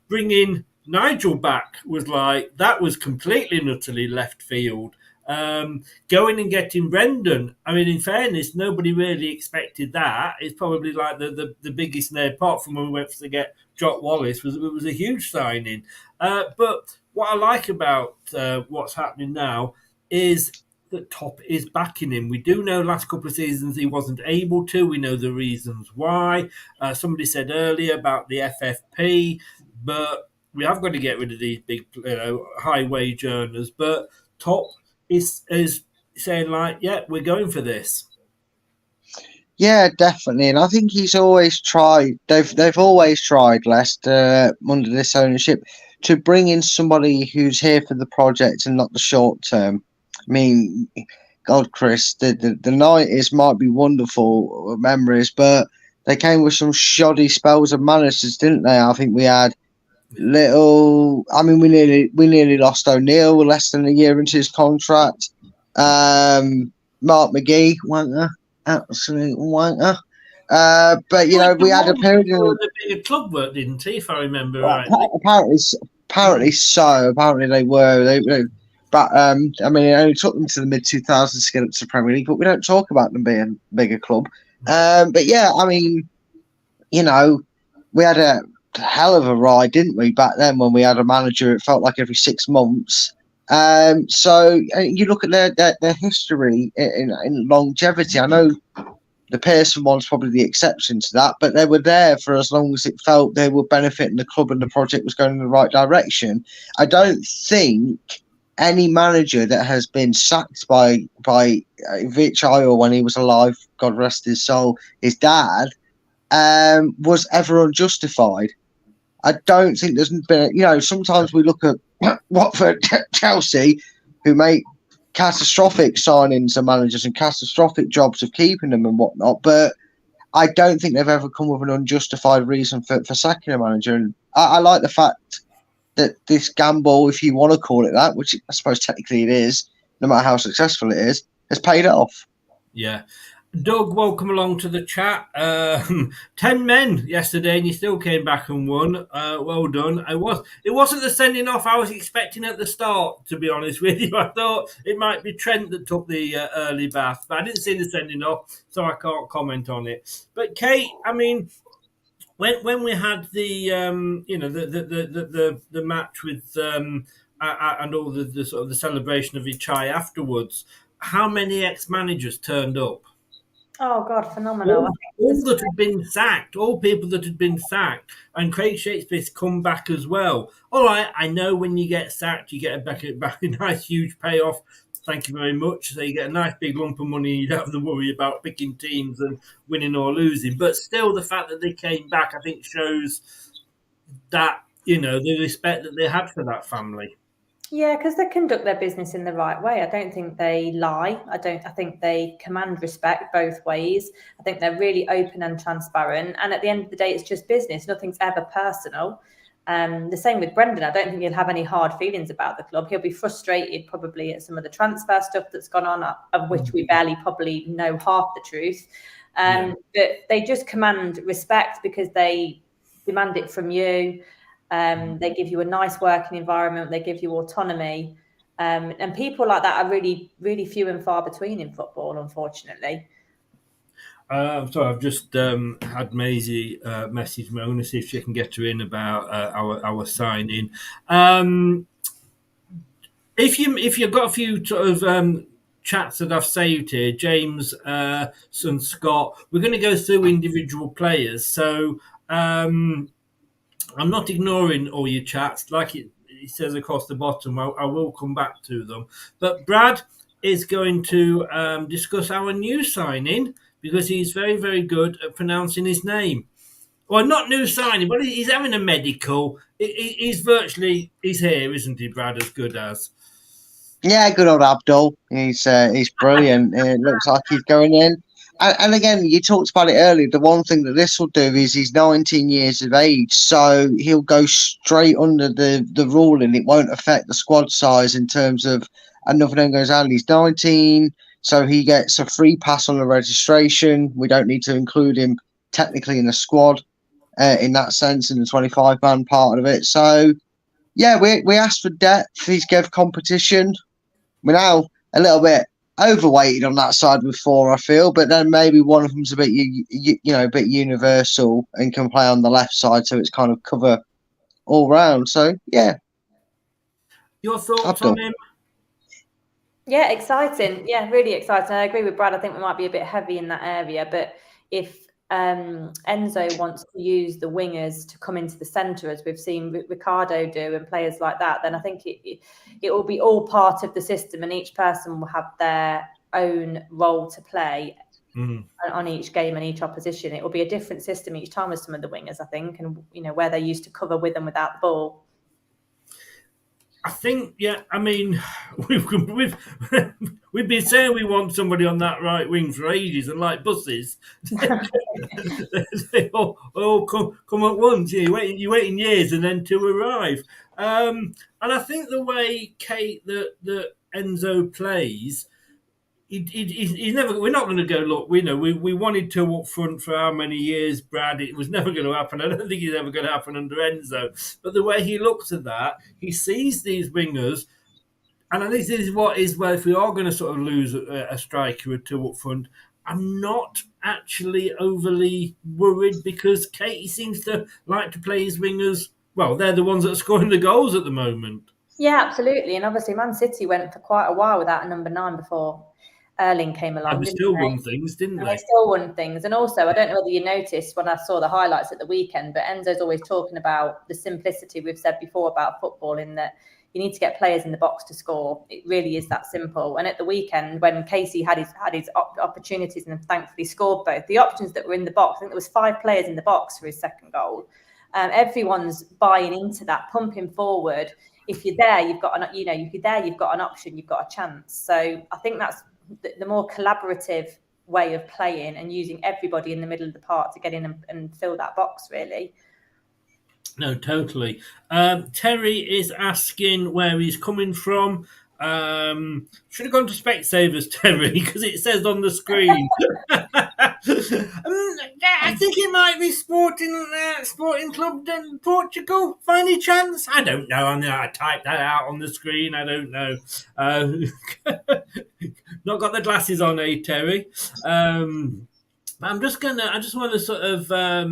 Bringing Nigel back that was completely and utterly left field. Going and getting Brendan, I mean, in fairness, nobody really expected that. It's probably like the biggest there, apart from when we went to get Jock Wallace, it was a huge signing. But what I like about what's happening now is that Top is backing him. We do know last couple of seasons he wasn't able to. We know the reasons why. Somebody said earlier about the FFP, but we have got to get rid of these big, high wage earners. But Top is saying yeah, we're going for this. Yeah, definitely, and I think he's always tried. They've always tried, Leicester, under this ownership, to bring in somebody who's here for the project and not the short term. I mean, God, Chris, the 90s might be wonderful memories, but they came with some shoddy spells of managers, didn't they? I think we had little. I mean, we nearly lost O'Neill less than a year into his contract. Mark McGee, wanker, absolute wanker. But we had a period. The bigger club work, didn't he? If I remember right. Apparently so. Apparently they were. But I mean, it only took them to the mid-2000s to get up to the Premier League. But we don't talk about them being a bigger club. But yeah, I mean, we had a hell of a ride, didn't we, back then when we had a manager? It felt like every 6 months. So you look at their history in longevity. I know the Pearson one's probably the exception to that, but they were there for as long as it felt they were benefiting the club and the project was going in the right direction. I don't think any manager that has been sacked by Vich Iyer when he was alive, God rest his soul, his dad, was ever unjustified. I don't think there's been, sometimes we look at Watford, Chelsea, who make catastrophic signings of managers and catastrophic jobs of keeping them and whatnot, but I don't think they've ever come with an unjustified reason for sacking a manager. And I like the fact that this gamble, if you want to call it that, which I suppose technically it is, no matter how successful it is, has paid off. Yeah. Doug, welcome along to the chat. 10 men yesterday, and you still came back and won. Well done. It wasn't the sending off I was expecting at the start, to be honest with you. I thought it might be Trent that took the early bath, but I didn't see the sending off, so I can't comment on it. But Kate, I mean, when we had the the match with and all the sort of the celebration of Ichai afterwards, how many ex-managers turned up? Oh God, phenomenal! All that had been sacked, all people that had been sacked, and Craig Shakespeare's come back as well. All right, I know when you get sacked, you get back a nice huge payoff. Thank you very much. So you get a nice big lump of money. You don't have to worry about picking teams and winning or losing. But still, the fact that they came back, I think, shows that the respect that they had for that family. Yeah, because they conduct their business in the right way. I don't think they lie. I think they command respect both ways. I think they're really open and transparent. And at the end of the day, it's just business. Nothing's ever personal. The same with Brendan. I don't think he'll have any hard feelings about the club. He'll be frustrated probably at some of the transfer stuff that's gone on, of which we barely probably know half the truth. But they just command respect because they demand it from you. They give you a nice working environment. They give you autonomy. And people like that are really, really few and far between in football, unfortunately. Sorry, I've just had Maisie message me. I'm going to see if she can get her in about our sign-in. If you've got a few sort of chats that I've saved here, James, and Scott, we're going to go through individual players. So I'm not ignoring all your chats, like it says across the bottom. I will come back to them. But Brad is going to discuss our new signing because he's very, very good at pronouncing his name. Well, not new signing, but he's having a medical. He's here, isn't he, Brad, as good as? Yeah, good old Abdul. He's brilliant. It looks like he's going in. And again, you talked about it earlier. The one thing that this will do is he's 19 years of age, so he'll go straight under the ruling. It won't affect the squad size in terms of another name goes out. He's 19, so he gets a free pass on the registration. We don't need to include him technically in the squad in that sense, in the 25-man part of it. So, yeah, we asked for depth. He's gave competition. We're now a little bit overweighted on that side with 4, I feel, but then maybe one of them's a bit, a bit universal and can play on the left side, so it's kind of cover all round. So yeah, your thoughts on him? Yeah, exciting. Yeah, really exciting. I agree with Brad. I think we might be a bit heavy in that area, but if Enzo wants to use the wingers to come into the centre, as we've seen Ricardo do, and players like that, then I think it will be all part of the system, and each person will have their own role to play on each game and each opposition. It will be a different system each time with some of the wingers, I think, and where they're used to cover with and without the ball. I think, yeah. I mean, we've been saying we want somebody on that right wing for ages, and like buses, they all come at once. You're waiting years, and then to arrive. And I think the way that Enzo plays, he's never. We're not going to go. Look, we wanted to up front for how many years, Brad? It was never going to happen. I don't think it's ever going to happen under Enzo. But the way he looks at that, he sees these wingers, and I think this is what is where if we are going to sort of lose a striker or two up front, I'm not actually overly worried because Katie seems to like to play his wingers. Well, they're the ones that are scoring the goals at the moment. Yeah, absolutely. And obviously, Man City went for quite a while without a number 9 before Erling came along. And they still won things, didn't they? They still won things. And also, I don't know whether you noticed when I saw the highlights at the weekend, but Enzo's always talking about the simplicity we've said before about football, in that you need to get players in the box to score. It really is that simple. And at the weekend, when Casey had his opportunities and thankfully scored both, the options that were in the box, I think there was 5 players in the box for his second goal. Everyone's buying into that, pumping forward. If you're there, you've got an, if you're there, you've got an option, you've got a chance. So I think that's the more collaborative way of playing and using everybody in the middle of the park to get in and fill that box, really. No, totally. Terry is asking where he's coming from. Should have gone to Specsavers, Terry, because it says on the screen. I think it might be Sporting Club in Portugal, by any chance. I don't know. I typed that out on the screen. I don't know. Not got the glasses on, Terry? I just want to sort of I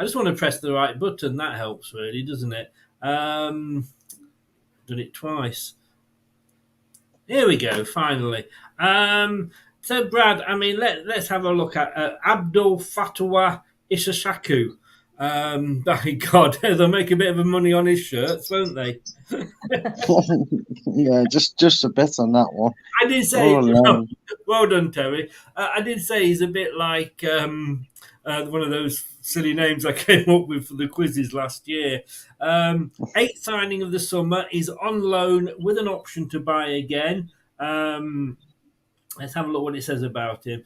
just want to press the right button. That helps, really, doesn't it? Done it twice. Here we go, finally. So, Brad, I mean, let's have a look at Abdul Fatwa Ishasaku. By God, they'll make a bit of money on his shirts, won't they? Yeah, just a bit on that one. I did say, well done, Terry. I did say he's a bit like one of those silly names I came up with for the quizzes last year. 8th signing of the summer. Is on loan with an option to buy again. Let's have a look what it says about him.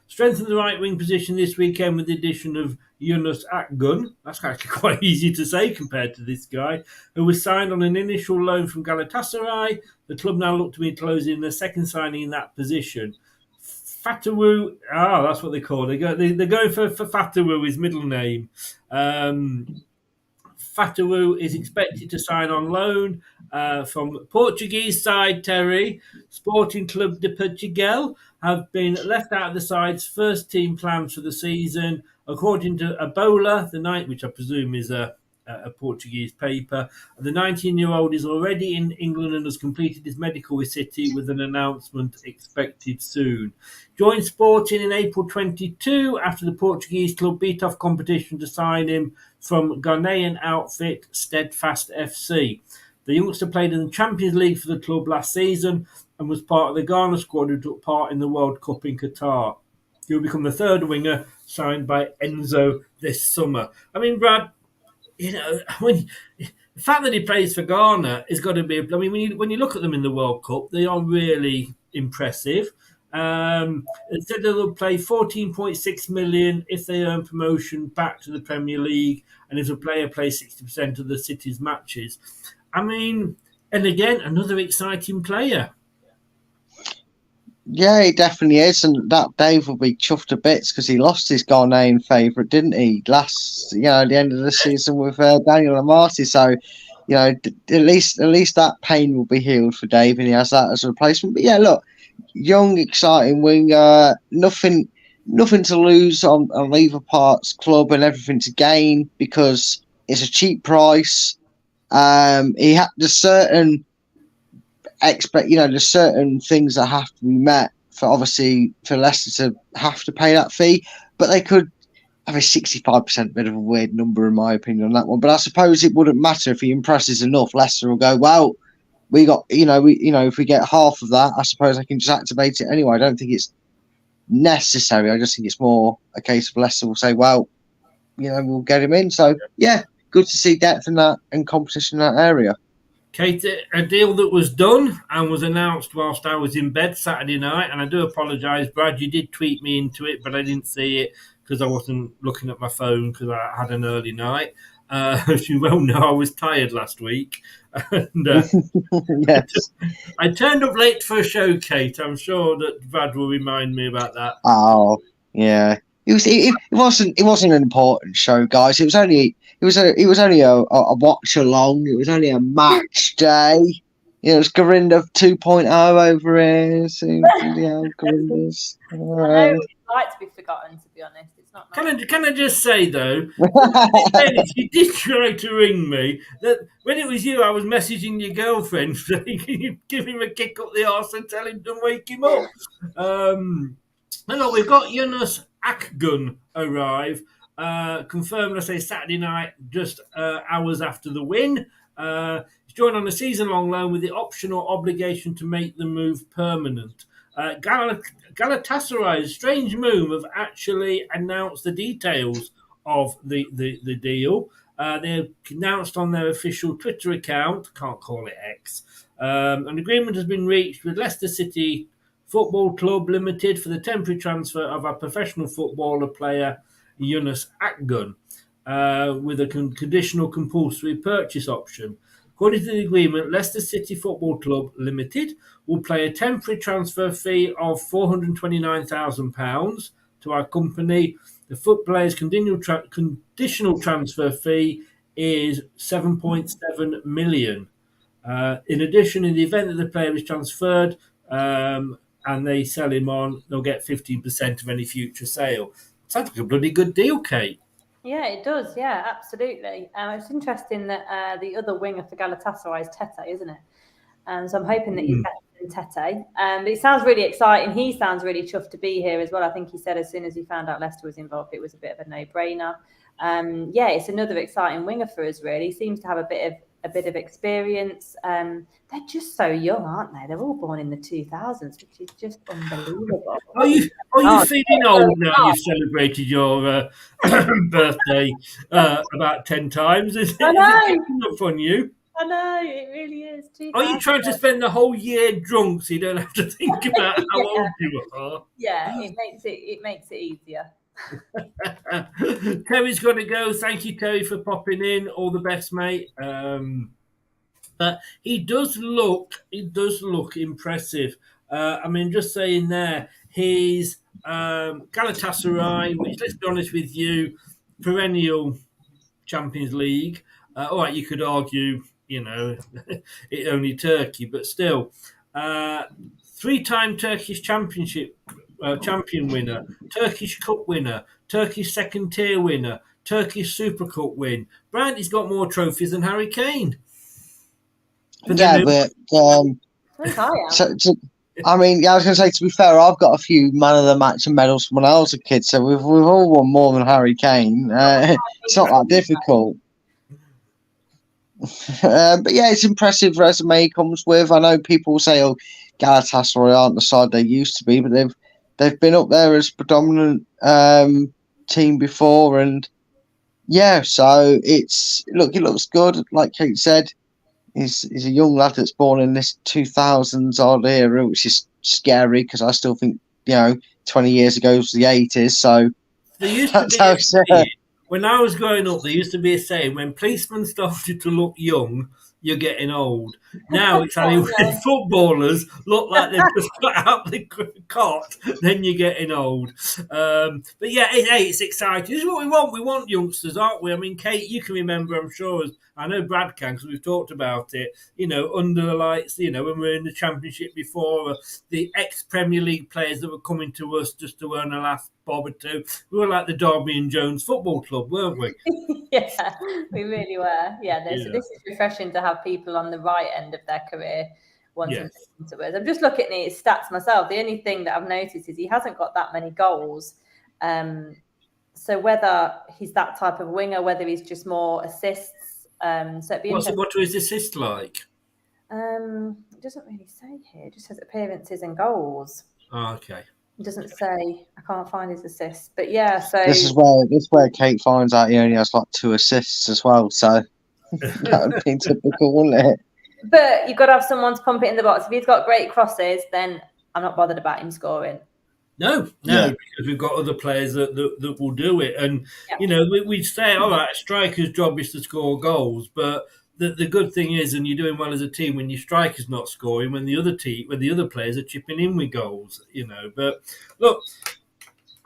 Strengthened the right wing position this weekend with the addition of Yunus Akgun. That's actually quite easy to say compared to this guy, who was signed on an initial loan from Galatasaray. The club now look to be closing their second signing in that position. Fatawu, that's what they call it. They're going for Fatawu, his middle name. Fatawu is expected to sign on loan from Portuguese side, Terry. Sporting Club de Portugal have been left out of the side's first team plans for the season. According to Ebola, which I presume is a Portuguese paper, the 19-year-old is already in England and has completed his medical with City, with an announcement expected soon. Joined Sporting in April 22 after the Portuguese club beat off competition to sign him from Ghanaian outfit Steadfast FC. The youngster played in the Champions League for the club last season and was part of the Ghana squad who took part in the World Cup in Qatar. He will become the third winger signed by Enzo this summer. I mean, Brad, the fact that he plays for Ghana is got to be. I mean, when you look at them in the World Cup, they are really impressive. It said they'll play 14.6 million if they earn promotion back to the Premier League, and if a player plays 60% of the City's matches. I mean, and again, another exciting player. Yeah, he definitely is, and that Dave will be chuffed to bits because he lost his Ghanaian favourite, didn't he? At the end of the season with Daniel Amati. So, at least that pain will be healed for Dave, and he has that as a replacement. But yeah, look, young, exciting winger, nothing to lose on either part's club, and everything to gain because it's a cheap price. There's certain there's certain things that have to be met for Leicester to have to pay that fee, but they could have a 65% bit of a weird number in my opinion on that one. But I suppose it wouldn't matter if he impresses enough. Leicester will go, well, if we get half of that, I suppose I can just activate it anyway. I don't think it's necessary. I just think it's more a case of Leicester will say, well, we'll get him in. So yeah, good to see depth in that and competition in that area. Kate, a deal that was done and was announced whilst I was in bed Saturday night, and I do apologise, Brad, you did tweet me into it, but I didn't see it because I wasn't looking at my phone because I had an early night. As you well know, I was tired last week. And, yes. I turned up late for a show, Kate. I'm sure that Brad will remind me about that. Oh, yeah. It wasn't an important show, guys. It was only a watch along. It was only a match day. It was Gorinda 2.0 over here. So, Gorinda's. I know it's like to be forgotten, to be honest. It's not. Can I just say though, you did try to ring me. That when it was you, I was messaging your girlfriend saying, "Can you give him a kick up the arse and tell him to wake him up?" No, we've got Yunus Akgun arrive. Confirmed, I say, Saturday night, just hours after the win. He's joined on a season-long loan with the optional obligation to make the move permanent. Galatasaray's strange move have actually announced the details of the deal. They announced on their official Twitter account, can't call it X, an agreement has been reached with Leicester City Football Club Limited for the temporary transfer of our professional footballer player Yunus Akgun with a conditional compulsory purchase option. According to the agreement, Leicester City Football Club Limited will pay a temporary transfer fee of £429,000 to our company. The footballer's conditional transfer fee is £7.7 million. In addition, in the event that the player is transferred and they sell him on, they'll get 15% of any future sale. Sounds like a bloody good deal, Kate. Yeah, it does. Yeah, absolutely. It's interesting that the other winger for Galatasaray is Tete, isn't it? So I'm hoping that he's better than Tete. But it sounds really exciting. He sounds really chuffed to be here as well. I think he said as soon as he found out Leicester was involved, it was a bit of a no-brainer. Yeah, it's another exciting winger for us, really. He seems to have a bit of experience. They're just so young, aren't they? They're all born in the 2000s, which is just unbelievable. Are you feeling old now? You've celebrated your birthday about 10 times. Is it picking up on you? I know, it really is. Are you trying to spend the whole year drunk so you don't have to think about how old you are? Yeah, it makes it easier. Terry's got to go. Thank you, Terry, for popping in. All the best, mate. But he does look impressive. I mean, just saying there, his Galatasaray, which, let's be honest with you, perennial Champions League. All right, you could argue, it only Turkey, but still, 3-time Turkish championship champion winner, Turkish Cup winner, Turkish second tier winner, Turkish Super Cup win. Brandy's got more trophies than Harry Kane. Yeah, but I mean, I was going to say, to be fair, I've got a few man of the match and medals from when I was a kid, so we've all won more than Harry Kane. It's not that difficult. But yeah, it's impressive resume he comes with. I know people say, "Oh, Galatasaray aren't the side they used to be," but they've been up there as predominant team before, and yeah, so it looks good. Like Kate said, he's a young lad that's born in this 2000s odd era, which is scary because I still think 20 years ago was the 80s. So There used to that's be how a it's saying, when I was growing up, there used to be a saying, when policemen started to look young, you're getting old. Now it's only when footballers look like they've just got out the cot, then you're getting old. But yeah, it's exciting. This is what we want. We want youngsters, aren't we? I mean, Kate, you can remember, I'm sure, I know Brad can because we've talked about it, under the lights, when we were in the Championship before, the ex-Premier League players that were coming to us just to earn a last bob or two. We were like the Derby and Jones Football Club, weren't we? Yeah, we really were. Yeah, so this is refreshing to have people on the right end of their career wanting to come to us. I'm just looking at his stats myself. The only thing that I've noticed is he hasn't got that many goals. So whether he's that type of winger, whether he's just more assists. So it'd be interesting. What are his assists like? It doesn't really say here. It just says appearances and goals. Oh, okay. It doesn't say. I can't find his assists, but yeah. So this is where Kate finds out he only has like 2 assists as well. So that would be typical, wouldn't it? But you've got to have someone to pump it in the box. If he's got great crosses, then I'm not bothered about him scoring. No, because we've got other players that will do it. And, we say, all right, a striker's job is to score goals, but the good thing is, and you're doing well as a team when your striker's not scoring, when the other players are chipping in with goals, But look,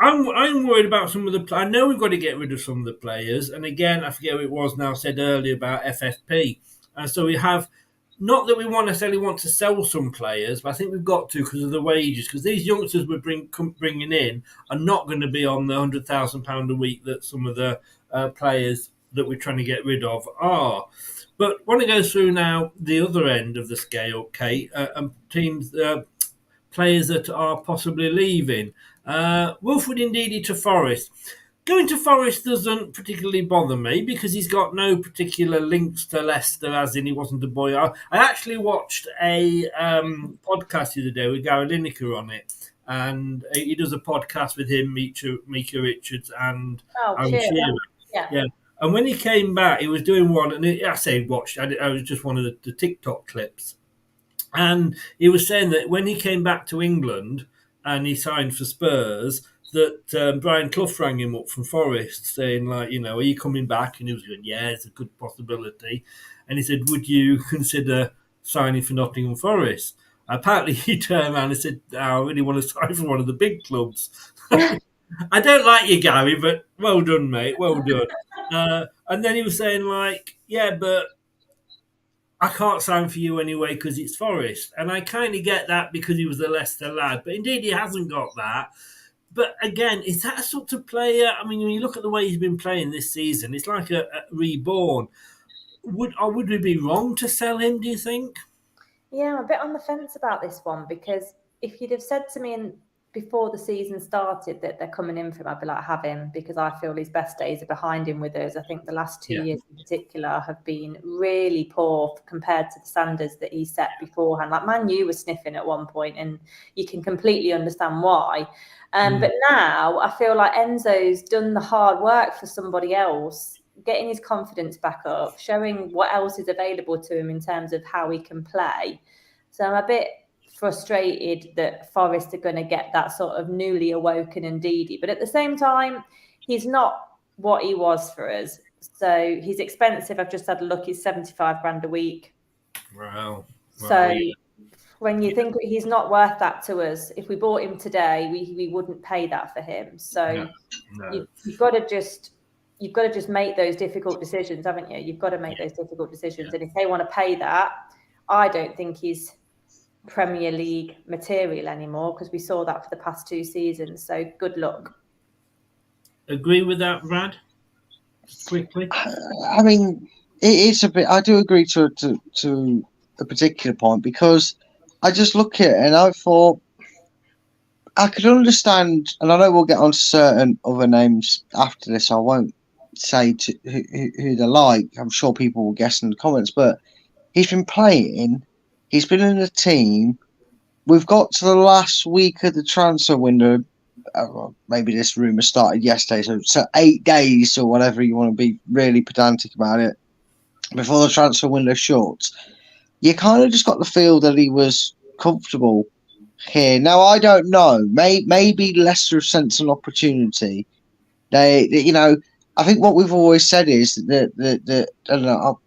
I'm worried about some of the. I know we've got to get rid of some of the players, and again, I forget what it was now said earlier about FFP, and so we have. Not that we necessarily want to sell some players, but I think we've got to because of the wages. Because these youngsters we're bringing in are not going to be on the £100,000 a week that some of the players that we're trying to get rid of are. But I want to go through now the other end of the scale, Kate, and teams, players that are possibly leaving. Wilfred Ndidi to Forest. Going to Forest doesn't particularly bother me because he's got no particular links to Leicester, as in he wasn't a boy. I actually watched a podcast the other day with Gary Lineker on it, and he does a podcast with him, Mika Richards, and Aaron Shearer. Yeah. And when he came back, he was doing one, and I say watched, I was just one of the TikTok clips. And he was saying that when he came back to England and he signed for Spurs, that Brian Clough rang him up from Forest saying, like, are you coming back? And he was going, yeah, it's a good possibility. And he said, would you consider signing for Nottingham Forest? Apparently he turned around and said, I really want to sign for one of the big clubs. I don't like you, Gary, but well done, mate. Well done. And then he was saying, like, yeah, but I can't sign for you anyway because it's Forest. And I kind of get that because he was a Leicester lad. But indeed, he hasn't got that. But again, is that a sort of player? I mean, when you look at the way he's been playing this season, it's like a reborn. Would we be wrong to sell him, do you think? Yeah, I'm a bit on the fence about this one because if you'd have said to me before the season started that they're coming in for him, I'd be like, have him, because I feel his best days are behind him with us. I think the last 2 years in particular have been really poor compared to the standards that he set beforehand. Like Man U was sniffing at one point, and you can completely understand why. But now I feel like Enzo's done the hard work for somebody else, getting his confidence back up, showing what else is available to him in terms of how he can play. So I'm a bit frustrated that Forest are going to get that sort of newly awoken Ndidi. But at the same time, he's not what he was for us. So he's expensive. I've just had a look. He's 75 grand a week. Wow. So when you think he's not worth that to us, if we bought him today, we wouldn't pay that for him. So you've got to just make those difficult decisions, haven't you? You've got to make those difficult decisions. And if they want to pay that, I don't think he's Premier League material anymore, because we saw that for the past 2 seasons. So good luck. Agree with that, Brad? Quickly. I mean, it's a bit. I do agree to a particular point, because I just look at it and I thought I could understand, and I know we'll get on certain other names after this. I won't say who they're like. I'm sure people will guess in the comments, but he's been playing. He's been in the team. We've got to the last week of the transfer window. Maybe this rumour started yesterday, so 8 days or whatever you want to be really pedantic about it, before the transfer window shuts. You kind of just got the feel that he was comfortable here. Now, I don't know. Maybe Leicester have sensed an opportunity. You know, I think what we've always said is that I don't know,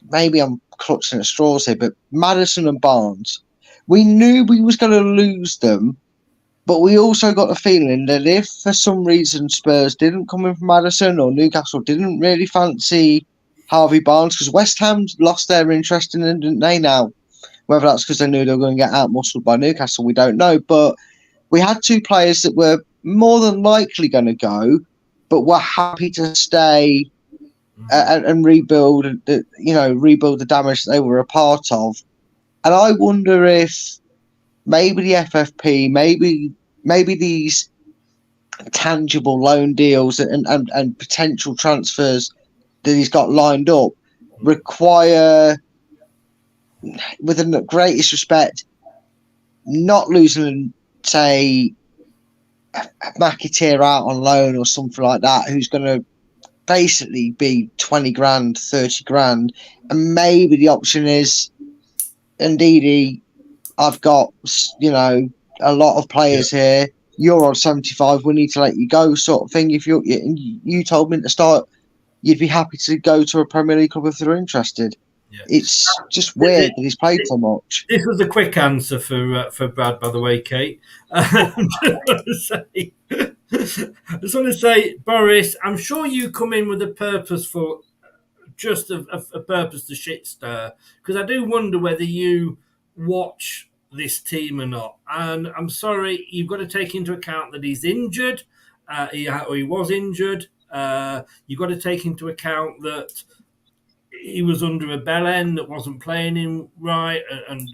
maybe I'm clutching at straws here, but Maddison and Barnes, we knew we was going to lose them, but we also got the feeling that if for some reason Spurs didn't come in from Maddison or Newcastle didn't really fancy Harvey Barnes, because West Ham lost their interest in him, didn't they? Now, whether that's because they knew they were going to get out-muscled by Newcastle, we don't know. But we had two players that were more than likely going to go, but were happy to stay and rebuild the damage that they were a part of. And I wonder if maybe the FFP, maybe these tangible loan deals and potential transfers that he's got lined up require, with the greatest respect, not losing, say, McAteer out on loan or something like that, who's going to basically be 20 grand, 30 grand. And maybe the option is, indeed, I've got, a lot of players here. You're on 75. We need to let you go, sort of thing. If you told me at the start, you'd be happy to go to a Premier League club if they're interested. Yeah. It's just weird that he's played so much. This was a quick answer for Brad, by the way, Kate. I just want to say, Boris, I'm sure you come in with a purposeful, just a purpose to shit stir, because I do wonder whether you watch this team or not. And I'm sorry, you've got to take into account that he's injured, he was injured. You've got to take into account that he was under a bell end that wasn't playing him right, and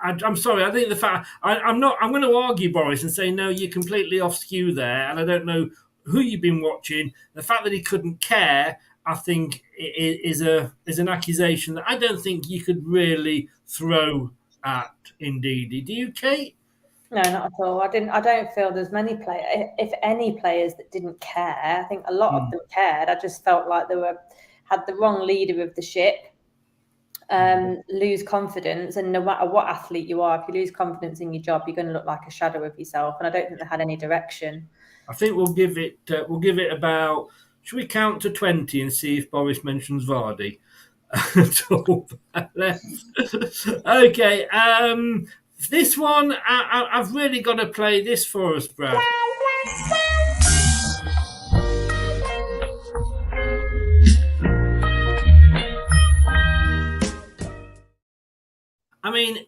I'm sorry. I think the fact I'm going to argue, Boris, and say no, you're completely off skew there, and I don't know who you've been watching. The fact that he couldn't care, I think, is an accusation that I don't think you could really throw at Ndidi. Do you, Kate? No, not at all. I don't feel there's many players, if any players, that didn't care. I think a lot of them cared. I just felt like they had the wrong leader of the ship, lose confidence. And no matter what athlete you are, if you lose confidence in your job, you're going to look like a shadow of yourself. And I don't think they had any direction. I think we'll give it about, should we count to 20 and see if Boris mentions Vardy? Okay. This one, I've really got to play this for us, Brad. I mean,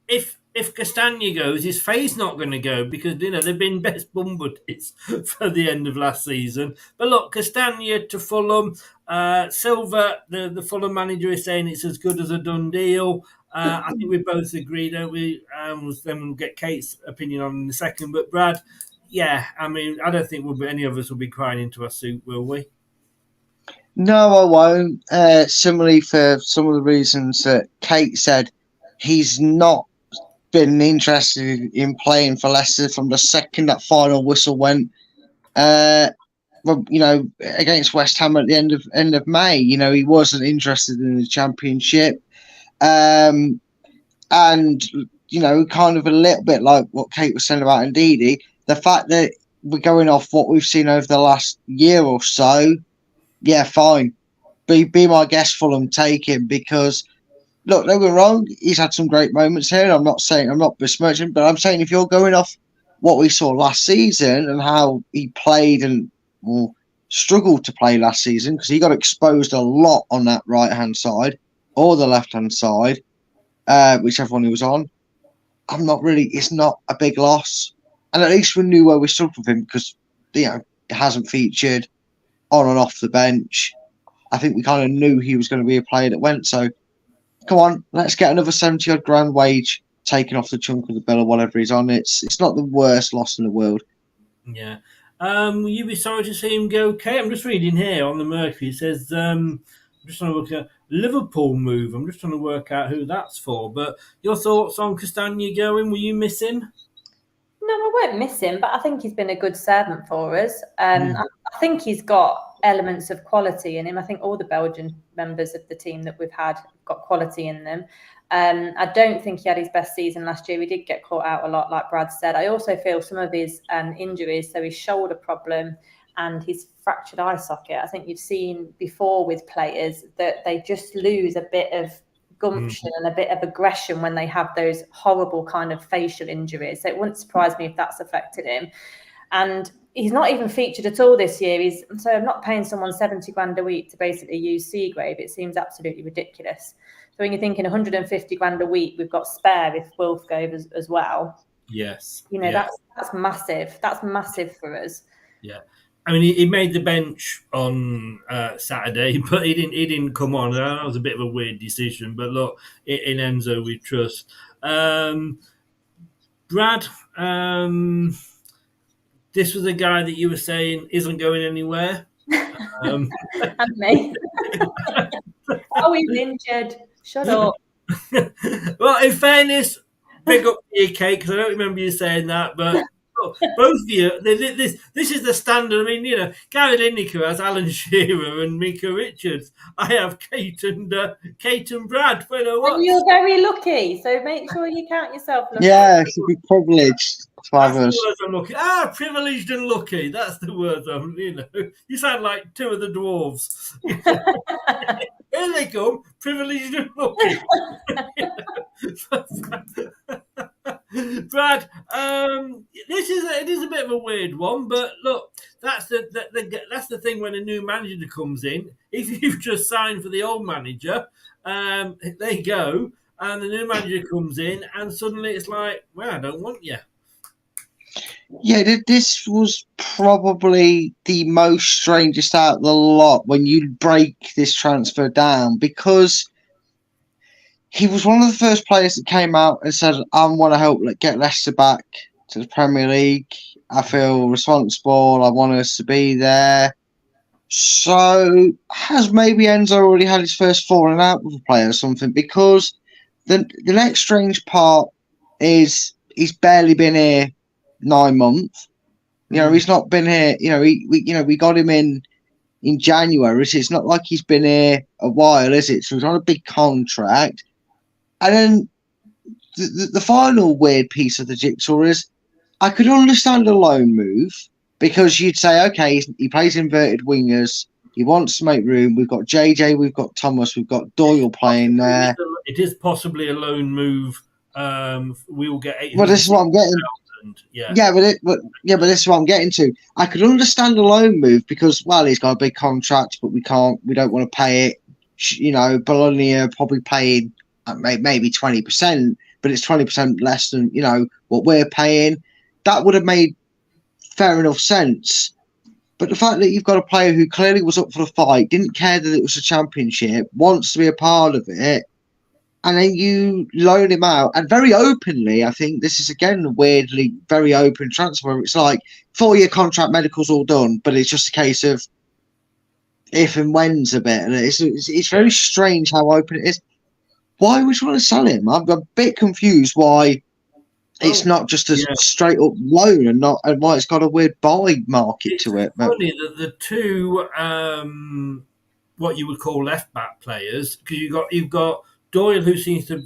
if Castagna goes, his face not going to go because, they've been best bum buddies for the end of last season. But look, Castagna to Fulham. Silva, the Fulham manager, is saying it's as good as a done deal. I think we both agree, don't we? Then we'll get Kate's opinion on in a second. But Brad, yeah, I mean, I don't think any of us will be crying into our soup, will we? No, I won't. Similarly, for some of the reasons that Kate said, he's not been interested in playing for Leicester from the second that final whistle went. Against West Ham at the end of May, he wasn't interested in the Championship, and kind of a little bit like what Kate was saying about Ndidi, the fact that we're going off what we've seen over the last year or so. Yeah, fine. Be my guest, Fulham, take him, because look, don't get me wrong, he's had some great moments here. I'm not besmirching, but I'm saying if you're going off what we saw last season and how he played and struggled to play last season, because he got exposed a lot on that right-hand side or the left-hand side, whichever one he was on, it's not a big loss. And at least we knew where we stood with him, because, it hasn't featured on and off the bench. I think we kind of knew he was going to be a player that went. So, come on, let's get another 70-odd grand wage taken off the chunk of the bill or whatever he's on. It's not the worst loss in the world. Yeah. Will you be sorry to see him go? Okay, I'm just reading here on the Mercury. It says, I'm just trying to look at Liverpool move. I'm just trying to work out who that's for. But your thoughts on Castagna going? Will you miss him? No, I won't miss him, but I think he's been a good servant for us. I think he's got elements of quality in him. I think all the Belgian members of the team that we've had got quality in them. I don't think he had his best season last year. We did get caught out a lot, like Brad said. I also feel some of his injuries, so his shoulder problem and his fractured eye socket, I think you've seen before with players that they just lose a bit of gumption and a bit of aggression when they have those horrible kind of facial injuries. So it wouldn't surprise me if that's affected him. And he's not even featured at all this year. So I'm not paying someone 70 grand a week to basically use Seagrave. It seems absolutely ridiculous. So when you're thinking 150 grand a week, we've got spare if Wolf goes as well. Yes. You know, that's massive. That's massive for us. Yeah. I mean, he made the bench on Saturday, but he didn't come on. That was a bit of a weird decision. But look, in Enzo we trust. Brad, this was a guy that you were saying isn't going anywhere. And me. Oh, he's injured. Shut up. Well, in fairness, big up to you, Kate, because I don't remember you saying that, but both of you, this is the standard. I mean, you know, Gary Lineker has Alan Shearer and Mika Richards. I have Kate and Brad. You know what? And you're very lucky, so make sure you count yourself lucky. Yeah, should be privileged to have us. That's the words I'm looking. Privileged and lucky. That's the words I'm. You know, you sound like two of the dwarves. Here they come, privileged and lucky. Brad, it is a bit of a weird one, but look, that's the thing when a new manager comes in. If you've just signed for the old manager, there you go, and the new manager comes in, and suddenly it's like, well, I don't want you. Yeah, this was probably the most strangest out of the lot when you break this transfer down, because he was one of the first players that came out and said, I want to help get Leicester back to the Premier League. I feel responsible. I want us to be there. So has maybe Enzo already had his first falling out with a player or something? Because the next strange part is he's barely been here 9 months. You know, he's not been here. You know, we got him in January. So it's not like he's been here a while, is it? So he's on a big contract. And then the final weird piece of the jigsaw is I could understand a loan move, because you'd say, okay, he plays inverted wingers. He wants to make room. We've got JJ, we've got Thomas, we've got Doyle playing there. It is possibly a loan move. We will get 800. Well, this is what I'm getting. But this is what I'm getting to. I could understand a loan move because, well, he's got a big contract, but we don't want to pay it. You know, Bologna are probably paying maybe 20%, but it's 20% less than, you know, what we're paying. That would have made fair enough sense. But the fact that you've got a player who clearly was up for the fight, didn't care that it was a championship, wants to be a part of it, and then you loan him out, and very openly, I think this is again a weirdly very open transfer. It's like 4-year contract, medical's all done, but it's just a case of if and when's a bit, and it's very strange how open it is. Why would you want to sell him? I'm a bit confused why it's not just a straight up loan and why it's got a weird buy market to it. It's funny that the two what you would call left back players, because you've got Doyle, who seems to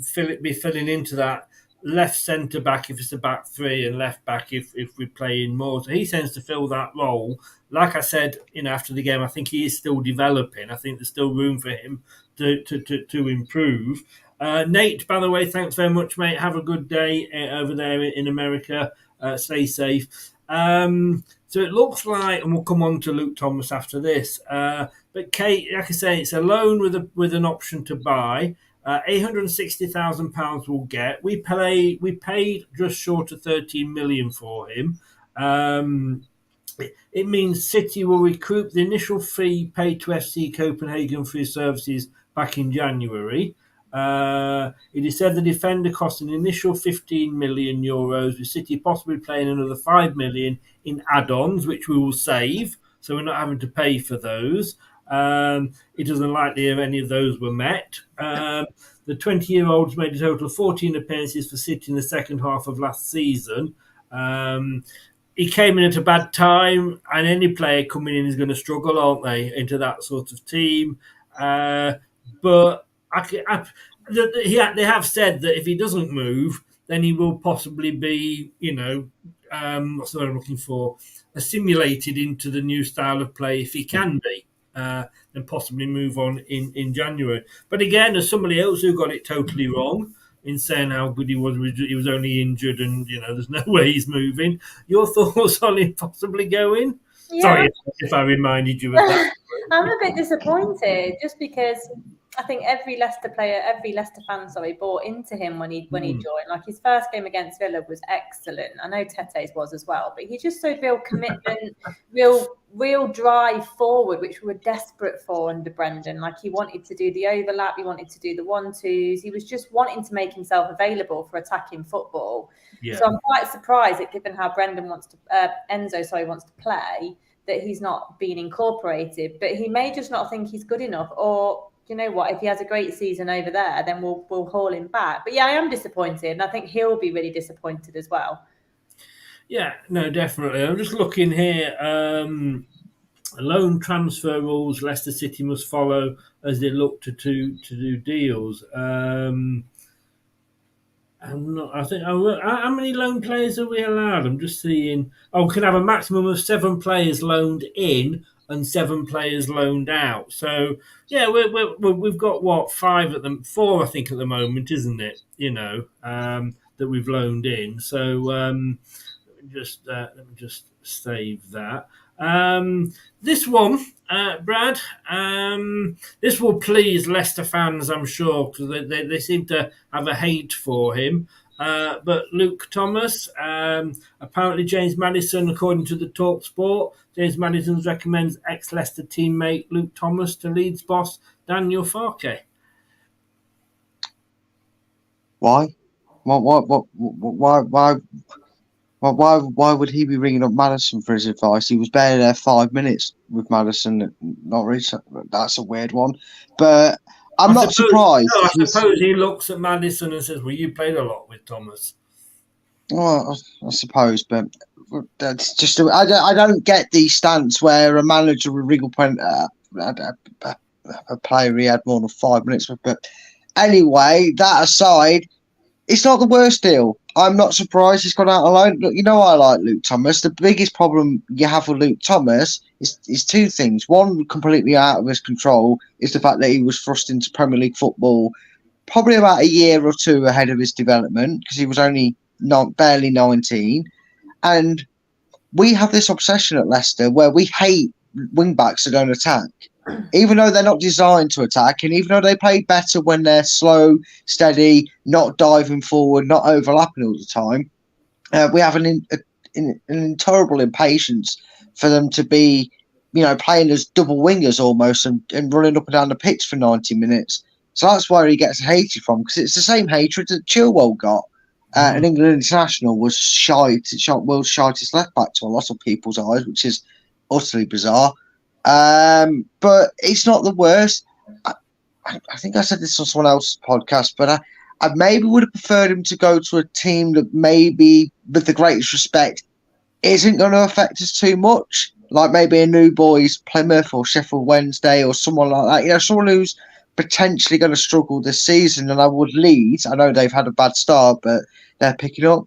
be filling into that left centre back if it's a back three, and left back if we're playing more. So he tends to fill that role. Like I said, you know, after the game, I think he is still developing. I think there's still room for him to improve. Nate, by the way, thanks very much, mate. Have a good day over there in America. Stay safe. So it looks like, and we'll come on to Luke Thomas after this. But Kate, like I say, it's a loan with an option to buy. £860,000 we'll get. We paid just short of 13 million for him. It means City will recoup the initial fee paid to FC Copenhagen for his services back in January. It is said the defender cost an initial 15 million euros, with City possibly paying another 5 million in add-ons, which we will save, so we're not having to pay for those. It doesn't likely if any of those were met. The 20-year-olds made a total of 14 appearances for City in the second half of last season. he came in at a bad time, and any player coming in is going to struggle, aren't they, into that sort of team? But they have said that if he doesn't move, then he will possibly be, what's the word I'm looking for, assimilated into the new style of play if he can be, and possibly move on in January. But again, as somebody else who got it totally wrong in saying how good he was only injured and, there's no way he's moving. Your thoughts on him possibly going? Yeah. Sorry if I reminded you of that. I'm a bit disappointed just because I think every Leicester fan, bought into him when he joined. Like his first game against Villa was excellent. I know Tete's was as well, but he just showed real commitment, real drive forward, which we were desperate for under Brendan. Like he wanted to do the overlap, he wanted to do the 1-2s. He was just wanting to make himself available for attacking football. Yeah. So I'm quite surprised that given how Brendan Enzo wants to play, that he's not being incorporated. But he may just not think he's good enough, or you know what? If he has a great season over there, then we'll haul him back. But yeah, I am disappointed, and I think he'll be really disappointed as well. Yeah, no, definitely. I'm just looking here. Loan transfer rules Leicester City must follow as they look to do deals. How many loan players are we allowed? I'm just seeing. We can have a maximum of 7 players loaned in and 7 players loaned out. So yeah, we've got what 4 I think at the moment, isn't it? That we've loaned in. So let me just save that. This one, Brad, this will please Leicester fans, I'm sure, because they seem to have a hate for him. But Luke Thomas, apparently James Maddison, according to the TalkSport, James Maddison recommends ex-Leicester teammate Luke Thomas to Leeds boss Daniel Farke. Why? Why would he be ringing up Maddison for his advice? He was barely there 5 minutes with Maddison. Not really. That's a weird one, but I'm not surprised. No, I suppose he looks at Maddison and says, "Well, you played a lot with Thomas." Well, I suppose, but that's just. I don't get the stance where a manager would ring up a player he had more than 5 minutes with. But anyway, that aside, it's not the worst deal. I'm not surprised he's gone out alone. Look, I like Luke Thomas. The biggest problem you have with Luke Thomas is 2 things. One, completely out of his control, is the fact that he was thrust into Premier League football probably about a year or 2 ahead of his development because he was only barely 19. And we have this obsession at Leicester where we hate wing-backs that don't attack. Even though they're not designed to attack, and even though they play better when they're slow, steady, not diving forward, not overlapping all the time, we have an intolerable impatience for them to be, playing as double wingers almost and running up and down the pitch for 90 minutes. So that's where he gets hated from, because it's the same hatred that Chilwell got. An England international was world's shyest left back to a lot of people's eyes, which is utterly bizarre. But it's not the worst. I think I said this on someone else's podcast, but I maybe would have preferred him to go to a team that maybe, with the greatest respect, isn't going to affect us too much. Like maybe a New Boys Plymouth or Sheffield Wednesday or someone like that. Someone who's potentially going to struggle this season. And I would Leeds. I know they've had a bad start, but they're picking up.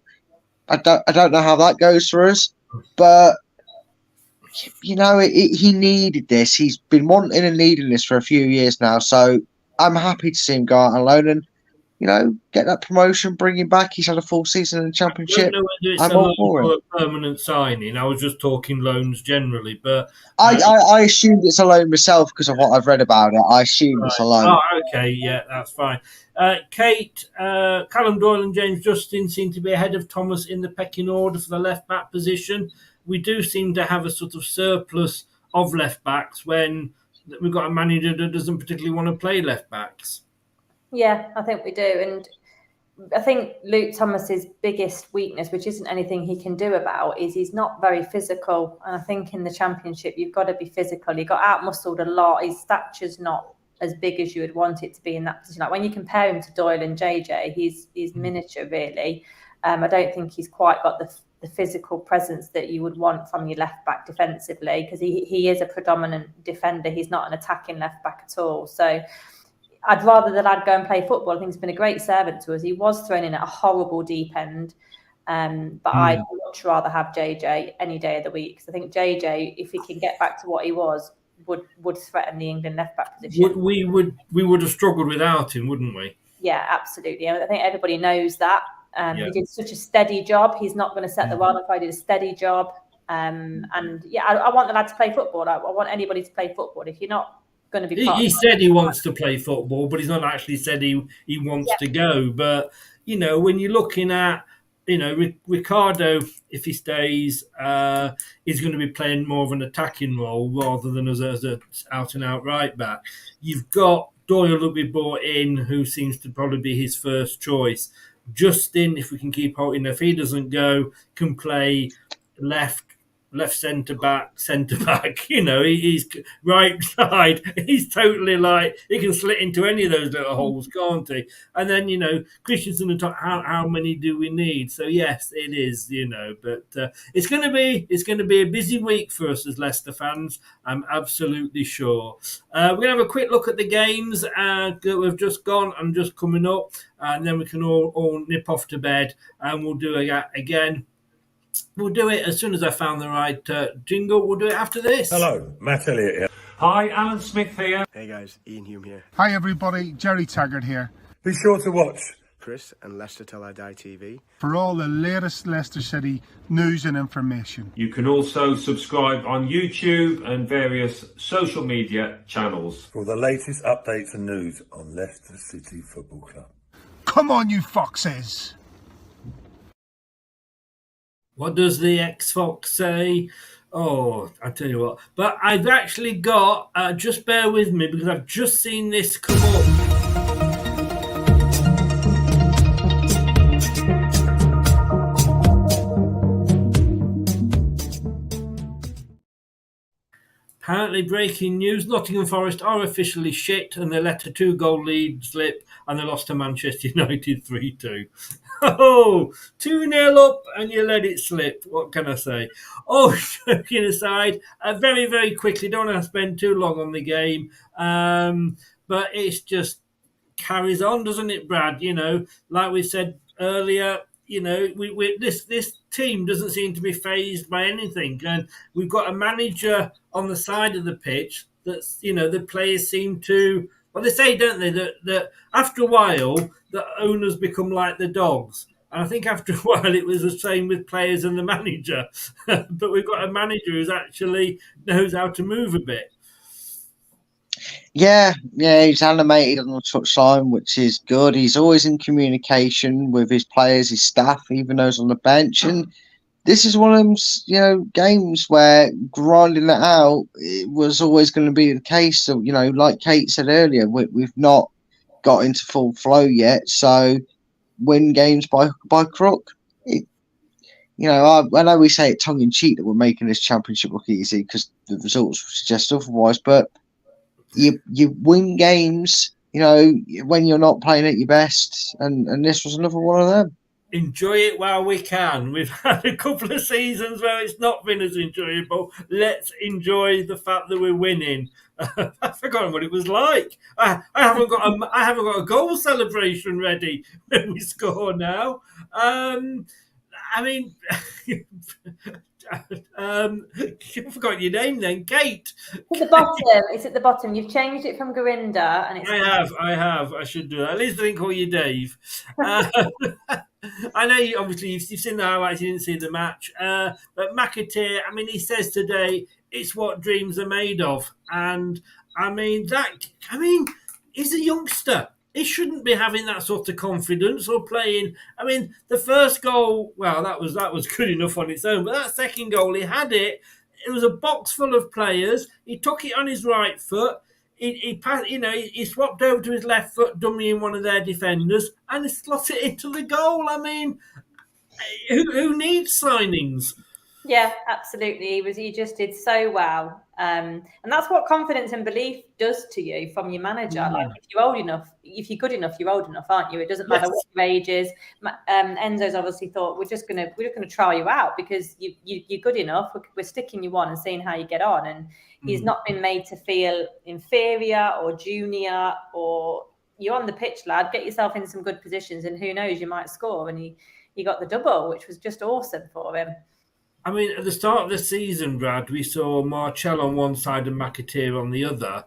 I don't know how that goes for us, but he needed this. He's been wanting and needing this for a few years now. So I'm happy to see him go out on loan and, get that promotion, bring him back. He's had a full season in the Championship. I don't know whether it's I'm a all loan for or it. a permanent signing. I was just talking loans generally, but I assumed it's a loan myself because of what I've read about it. I assume it's a loan. Oh, okay, yeah, that's fine. Kate, Callum Doyle and James Justin seem to be ahead of Thomas in the pecking order for the left-back position. We do seem to have a sort of surplus of left-backs when we've got a manager that doesn't particularly want to play left-backs. Yeah, I think we do. And I think Luke Thomas's biggest weakness, which isn't anything he can do about, is he's not very physical. And I think in the Championship, you've got to be physical. He got out-muscled a lot. His stature's not as big as you would want it to be in that position. Like when you compare him to Doyle and JJ, he's miniature, really. I don't think he's quite got the physical presence that you would want from your left back defensively, because he is a predominant defender. He's not an attacking left back at all. So I'd rather the lad go and play football. I think he's been a great servant to us. He was thrown in at a horrible deep end. But I'd much rather have JJ any day of the week. Because I think JJ, if he can get back to what he was, would threaten the England left back position. We would have struggled without him, wouldn't we? Yeah, absolutely. I think everybody knows that. He did such a steady job. He's not going to set the world on fire. He did a steady job. And yeah, I want the lad to play football. I want anybody to play football. If you're not going to be part he said he wants to play football, but he's not actually said he wants to go. But, when you're looking at, Ricardo, if he stays, is going to be playing more of an attacking role rather than as a out-and-out right back. You've got Doyle will be brought in, who seems to probably be his first choice. Justin, if we can keep holding, if he doesn't go, can play left centre back. He's right side. He's totally he can slit into any of those little holes, can't he? And then Christensen and how many do we need? So yes, it is. But it's going to be a busy week for us as Leicester fans. I'm absolutely sure. We're going to have a quick look at the games that we've just gone and just coming up, and then we can all nip off to bed, and we'll do it again. We'll do it as soon as I found the right jingle. We'll do it after this. Hello, Matt Elliott here. Hi, Alan Smith here. Hey guys, Ian Hume here. Hi everybody, Jerry Taggart here. Be sure to watch Chris and Leicester Till I Die TV for all the latest Leicester City news and information. You can also subscribe on YouTube and various social media channels for the latest updates and news on Leicester City Football Club. Come on, you foxes! What does the X-Fox say? Oh, I tell you what. But I've actually got, just bear with me because I've just seen this come up. Apparently, breaking news, Nottingham Forest are officially shit and they let a 2-goal lead slip and they lost to Manchester United 3-2. Oh, 2-0 up and you let it slip. What can I say? Oh, joking aside, very, very quickly, don't want to spend too long on the game, but it's just carries on, doesn't it, Brad? Like we said earlier, this team doesn't seem to be fazed by anything. And we've got a manager on the side of the pitch that's, the players seem to... Well, they say, don't they, that after a while, the owners become like the dogs. And I think after a while, it was the same with players and the manager. But we've got a manager who's actually knows how to move a bit. Yeah, he's animated on the touchline, which is good. He's always in communication with his players, his staff, even those on the bench. And this is one of them, games where grinding it out, it was always going to be the case. So, like Kate said earlier, we've not got into full flow yet. So, win games by crook. I know we say it tongue in cheek that we're making this championship look easy because the results suggest otherwise, but you win games, when you're not playing at your best, and this was another one of them. Enjoy it while we can. We've had a couple of seasons where it's not been as enjoyable. Let's enjoy the fact that we're winning. I've forgotten what it was like. I haven't got a goal celebration ready when we score now. I forgot your name then, Kate. It's at the bottom. It's at the bottom. You've changed it from Gurinder, and it's. I have. I should do that. At least I didn't call you Dave. I know you've seen the highlights. You didn't see the match, but McAteer. He says today it's what dreams are made of, and he's a youngster. He shouldn't be having that sort of confidence or playing. The first goal, well, that was good enough on its own. But that second goal, he had it. It was a box full of players. He took it on his right foot. He passed, he swapped over to his left foot, dummying one of their defenders, and he slotted it into the goal. Who needs signings? Yeah, absolutely. He just did so well. And that's what confidence and belief does to you from your manager. Like if you're old enough, if you're good enough, you're old enough, aren't you? It doesn't matter what your age is. Enzo's obviously thought we're just gonna try you out because you're good enough. We're sticking you on and seeing how you get on. And he's not been made to feel inferior or junior or you're on the pitch, lad. Get yourself in some good positions, and who knows, you might score. And he got the double, which was just awesome for him. I mean, at the start of the season, Brad, we saw Marcel on one side and McAteer on the other.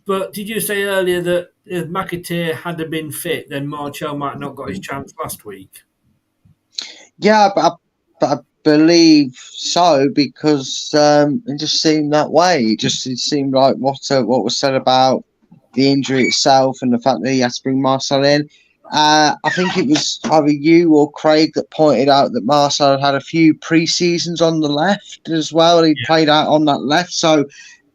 But did you say earlier that if McAteer had been fit, then Marcel might not got his chance last week? Yeah, but I believe so because it just seemed that way. It seemed like what was said about the injury itself and the fact that he had to bring Marcel in. I think it was either you or Craig that pointed out that Marcel had a few pre-seasons on the left as well. He played out on that left, so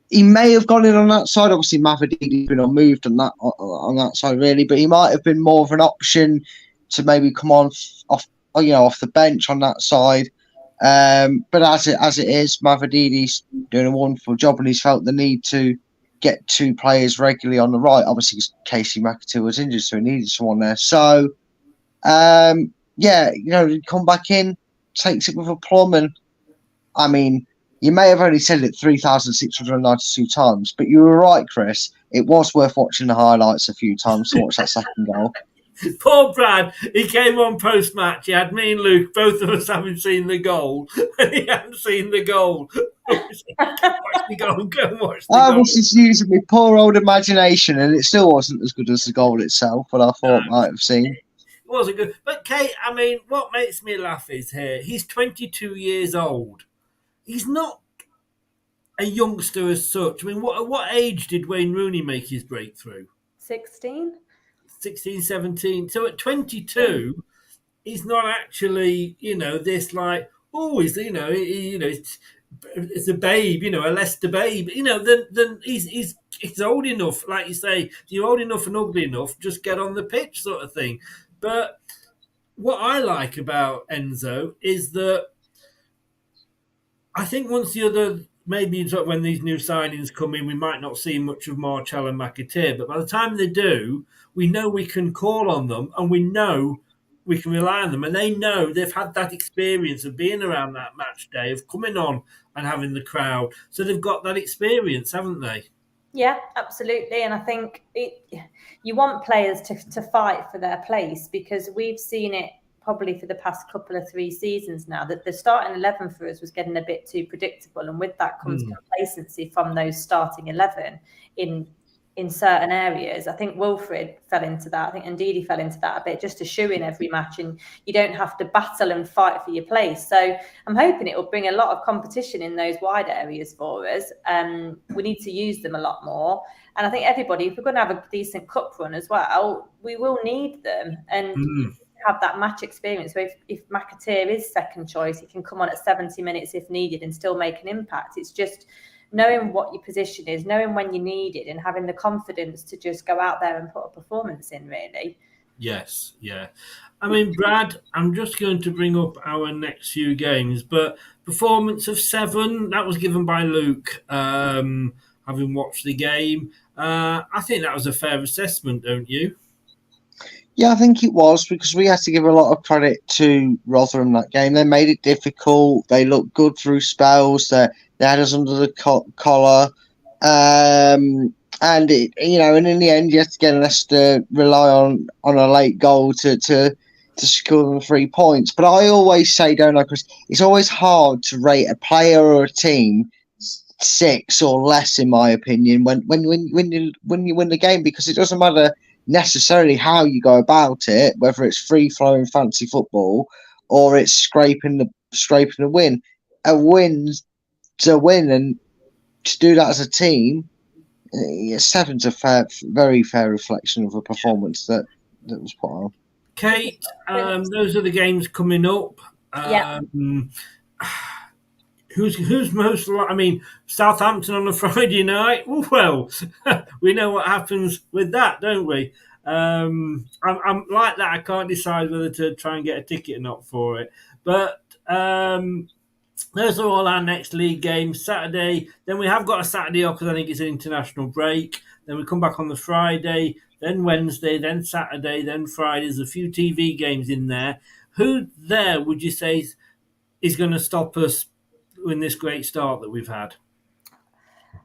he may have gone in on that side. Obviously, Mavadidi's been unmoved on that side, really, but he might have been more of an option to maybe come on off the bench on that side. But as it is, Mavadidi's doing a wonderful job, and he's felt the need to get two players regularly on the right. Obviously, Casey McAteer was injured, so he needed someone there. So, come back in, takes it with a plum. And, I mean, you may have only said it 3,692 times, but you were right, Chris. It was worth watching the highlights a few times to watch that second goal. Poor Brad, he came on post-match. He had me and Luke, both of us having seen the goal, and he hadn't seen the goal. Watch the goal, go and watch the goal. I was just using my poor old imagination, and it still wasn't as good as the goal itself, but I thought I might have seen. It wasn't good. But, Kate, I mean, what makes me laugh is here, he's 22 years old. He's not a youngster as such. I mean, what age did Wayne Rooney make his breakthrough? 16, 17. So at 22, he's not actually, this like, it's a babe, a Leicester babe. Then he's old enough, like you say, you're old enough and ugly enough, just get on the pitch sort of thing. But what I like about Enzo is that I think once the other, maybe when these new signings come in, we might not see much of Marcel and McAteer, but by the time they do, we know we can call on them and we know we can rely on them. And they know they've had that experience of being around that match day, of coming on and having the crowd. So they've got that experience, haven't they? Yeah, absolutely. And I think you want players to fight for their place because we've seen it probably for the past couple of 3 seasons now, that the starting 11 for us was getting a bit too predictable. And with that comes complacency from those starting 11 in certain areas. I think Wilfred fell into that. I think Ndidi fell into that a bit, just to shoe in every match, and you don't have to battle and fight for your place. So I'm hoping it will bring a lot of competition in those wide areas for us. We need to use them a lot more. And I think everybody, if we're going to have a decent cup run as well, we will need them. And have that match experience. So if McAteer is second choice, he can come on at 70 minutes if needed and still make an impact. It's just knowing what your position is, knowing when you need it, and having the confidence to just go out there and put a performance in, really. Yes, yeah. I mean, Brad, I'm just going to bring up our next few games, but performance of 7, that was given by Luke, having watched the game. I think that was a fair assessment, don't you? Yeah, I think it was, because we had to give a lot of credit to Rotherham that game. They made it difficult. They looked good through spells. They had us under the collar. And it, and in the end, you have to get Leicester rely on a late goal to secure them 3 points. But I always say, don't I, Chris, it's always hard to rate a player or a team 6 or less, in my opinion, when you win the game, because it doesn't matter necessarily how you go about it, whether it's free-flowing fancy football or it's scraping the win. A win's a win, and to do that as a team, 7's a very fair reflection of a performance that was put on. Kate, those are the games coming up. Who's most? I mean, Southampton on a Friday night. Well, we know what happens with that, don't we? I'm like that. I can't decide whether to try and get a ticket or not for it. But those are all our next league games. Saturday, then we have got a Saturday off because I think it's an international break. Then we come back on the Friday, then Wednesday, then Saturday, then Friday. There's a few TV games in there. Who there would you say is going to stop us in this great start that we've had?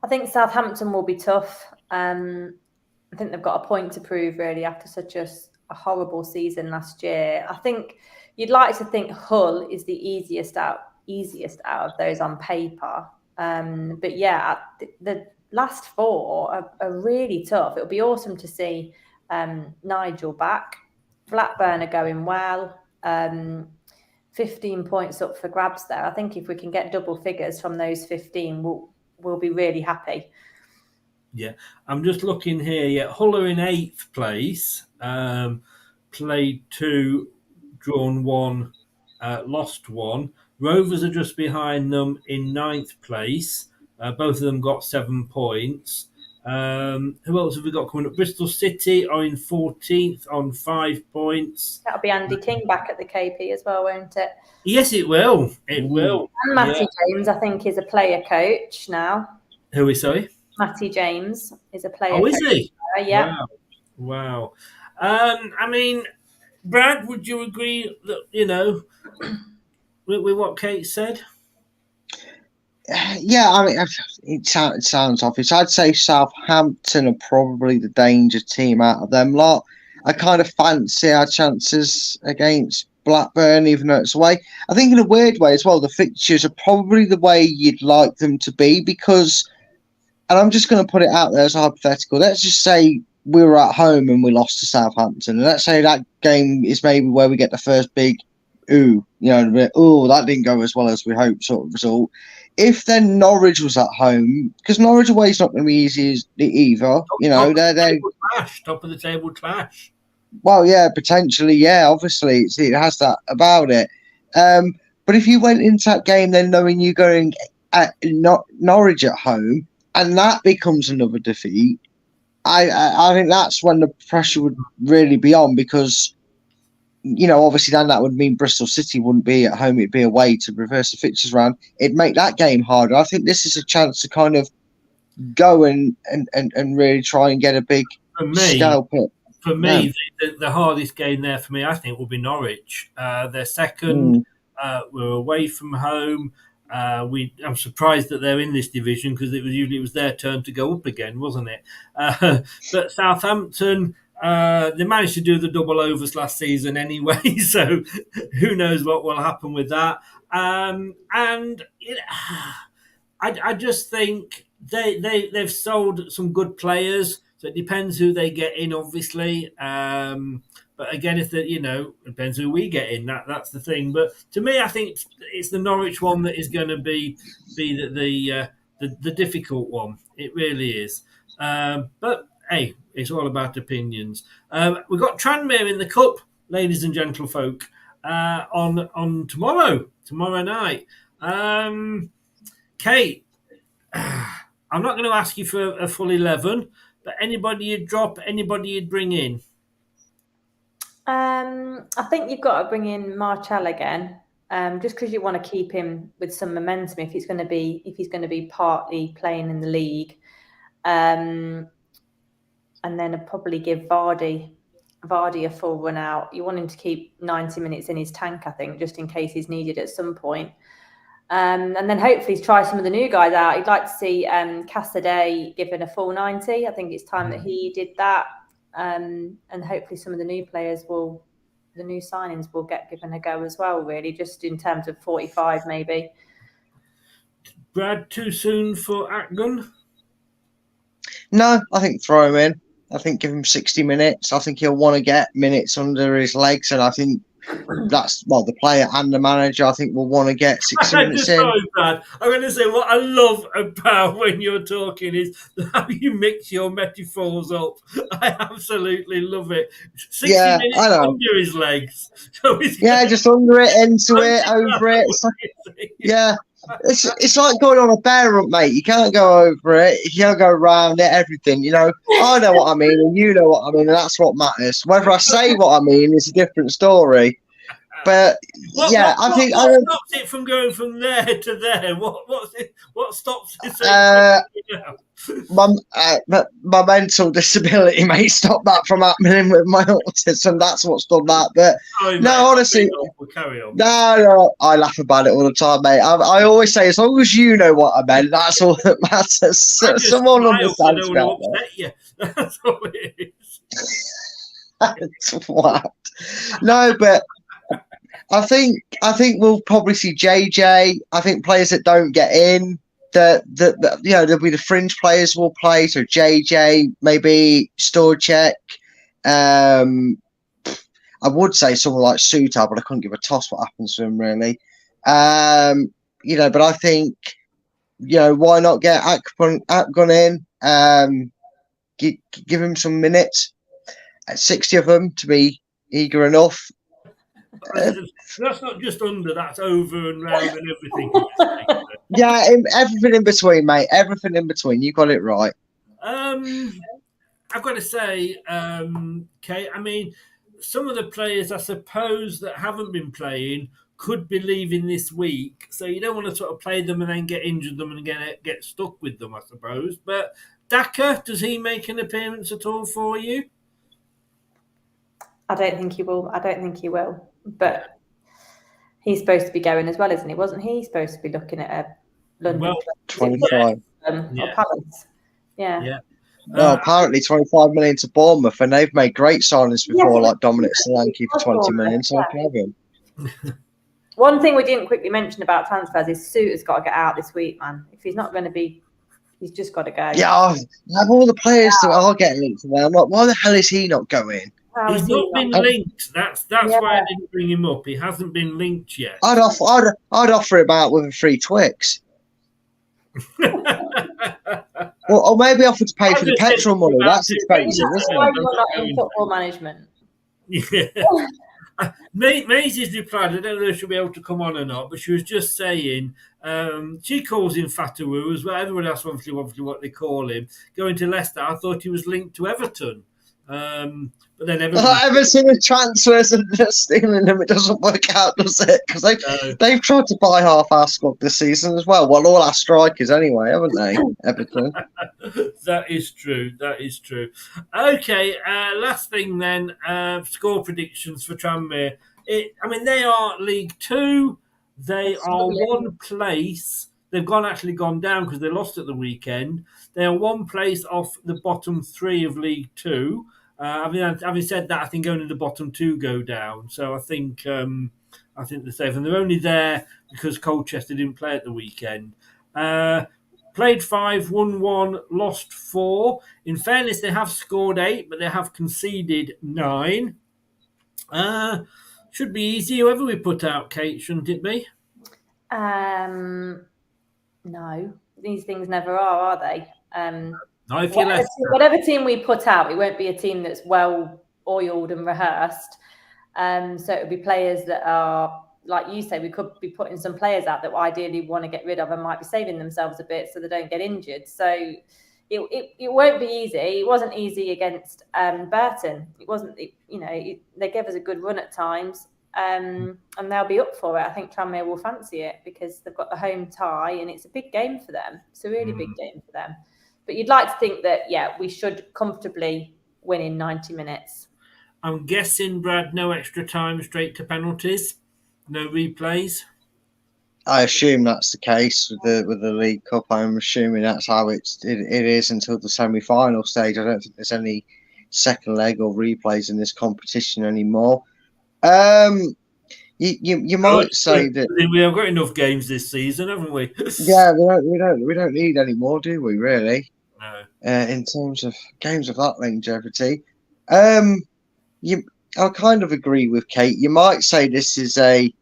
I think Southampton will be tough. I think they've got a point to prove, really, after such a horrible season last year. I think you'd like to think Hull is the easiest out of those on paper. But yeah, the last four are really tough. It'll be awesome to see Nigel back. Blackburn are going well. 15 points up for grabs there. I think if we can get double figures from those 15, we'll be really happy. Yeah, I'm just looking here. Yeah, Hull are in 8th place. Played 2, drawn 1, lost 1. Rovers are just behind them in 9th place. Both of them got 7 points. Who else have we got coming up? Bristol City are in 14th on 5 points. That'll be Andy King back at the KP as well, won't it? Yes, it will. It will. And Matty James, I think, is a player coach now. Who is, sorry? Matty James is a player coach. Oh, is he? Yeah. Wow. I mean, Brad, would you agree that, with what Kate said? Yeah, I mean, it sounds obvious. I'd say Southampton are probably the danger team out of them lot. I kind of fancy our chances against Blackburn, even though it's away. I think in a weird way as well, the fixtures are probably the way you'd like them to be because, and I'm just going to put it out there as a hypothetical, let's just say we were at home and we lost to Southampton. And let's say that game is maybe where we get the first big, that didn't go as well as we hoped sort of result. If then Norwich was at home, because Norwich away is not going to be easy either. Top of the table clash. Well, yeah, potentially, yeah. Obviously, it has that about it. But if you went into that game then knowing you're going at Norwich at home, and that becomes another defeat, I think that's when the pressure would really be on because, obviously then that would mean Bristol City wouldn't be at home, it'd be away to reverse the fixtures round. It'd make that game harder. I think this is a chance to kind of go and really try and get a big scalp hit. For me, the hardest game there for me, I think, will be Norwich. They're second. We're away from home. I'm surprised that they're in this division because it was their turn to go up again, wasn't it? But Southampton, they managed to do the double overs last season anyway, so who knows what will happen with that. I just think they've sold some good players. So it depends who they get in, obviously. But again, it depends who we get in. That's the thing. But to me, I think it's the Norwich one that is going to be the difficult one. It really is. But hey, it's all about opinions. We've got Tranmere in the cup, ladies and gentlefolk, on tomorrow night. Kate, I'm not going to ask you for a full 11. But anybody you'd drop, anybody you'd bring in? I think you've got to bring in Martial again, just because you want to keep him with some momentum if he's going to be partly playing in the league, and then I'd probably give Vardy a full run out. You want him to keep 90 minutes in his tank, I think, just in case he's needed at some point. And then hopefully try some of the new guys out. You'd like to see Cassidy given a full 90. I think it's time that he did that. And hopefully some of the new players the new signings will get given a go as well, really, just in terms of 45 maybe. Brad, too soon for Atgun? No, I think throw him in. I think give him 60 minutes. I think he'll want to get minutes under his legs, and I think the player and the manager, I think, will want to get 60 minutes in. Sorry, Brad. I'm going to say what I love about when you're talking is how you mix your metaphors up. I absolutely love it. 60 minutes under his legs. So just under it, into it, over it. It's like, it's like going on a bear hunt, mate. You can't go over it. You can't go around it, everything. I know what I mean, and you know what I mean, and that's what matters. Whether I say what I mean is a different story. But yeah, I think what stops it from going from there to there? What stops it? My mental disability may stop that from happening with my autism. That's what's done that. But honestly, carry on. No, I laugh about it all the time, mate. I always say, as long as you know what I meant, that's all that matters. Someone understands that. That's all it is. That's what. No, but I think we'll probably see JJ. I think players that don't get in, that there'll be the fringe players will play. So JJ, maybe Storchek. I would say someone like Suter, but I couldn't give a toss what happens to him really. But I think why not get Akgun in? Give him some minutes. 60 of them to be eager enough. That's not just under, that's over and round and everything. Yeah, everything in between, mate. Everything in between. You got it right. I've got to say, Kate, I mean, some of the players, I suppose, that haven't been playing could be leaving this week. So you don't want to sort of play them and then get injured them and get stuck with them, I suppose. But Daka, does he make an appearance at all for you? I don't think he will. But he's supposed to be going as well, isn't he? Wasn't he supposed to be looking at a London 25 or Palace? Yeah. Well, apparently 25 million to Bournemouth, and they've made great signings before, like Dominic Solanke for 20 million. So I can have him. One thing we didn't quickly mention about transfers is Suter's got to get out this week, man. If he's not going to be, he's just got to go. Yeah, I have all the players that are getting linked away. I'm like, why the hell is he not going? He's not been linked. That's why I didn't bring him up. He hasn't been linked yet. I'd offer him out with a free Twix. or maybe offer to pay for the petrol money. That's expensive, isn't Why are you not in football management? Yeah. Maisie's replied, I don't know if she'll be able to come on or not, but she was just saying, she calls him Fatawu as well. Everyone else obviously what they call him. Going to Leicester, I thought he was linked to Everton. But then Everton with transfers and just stealing them, it doesn't work out, does it? Because they've tried to buy half our squad this season as well. Well, all our strikers anyway, haven't they? Everton. That is true. Okay, last thing then. Score predictions for Tranmere. They are League 2. They are one place. They've actually gone down because they lost at the weekend. They are one place off the bottom 3 of League 2. Having said that, I think only the bottom 2 go down. So I think they're safe. And they're only there because Colchester didn't play at the weekend. Played 5, won 1, lost 4. In fairness, they have scored 8, but they have conceded 9. Should be easy, whoever we put out, Kate, shouldn't it be? No. These things never are they? Whatever team we put out, it won't be a team that's well oiled and rehearsed. So it would be players that are, like you say, we could be putting some players out that we ideally want to get rid of and might be saving themselves a bit so they don't get injured. So it won't be easy. It wasn't easy against Burton. It wasn't, they gave us a good run at times. And they'll be up for it. I think Tranmere will fancy it because they've got the home tie and it's a big game for them. It's a really big game for them. But you'd like to think that, we should comfortably win in 90 minutes. I'm guessing, Brad, no extra time, straight to penalties, no replays. I assume that's the case with the League Cup. I'm assuming that's how it is until the semi-final stage. I don't think there's any second leg or replays in this competition anymore. You might say that we have got enough games this season, haven't we? Yeah, we don't need any more, do we? Really? No. In terms of games of that longevity, I kind of agree with Kate. You might say this is a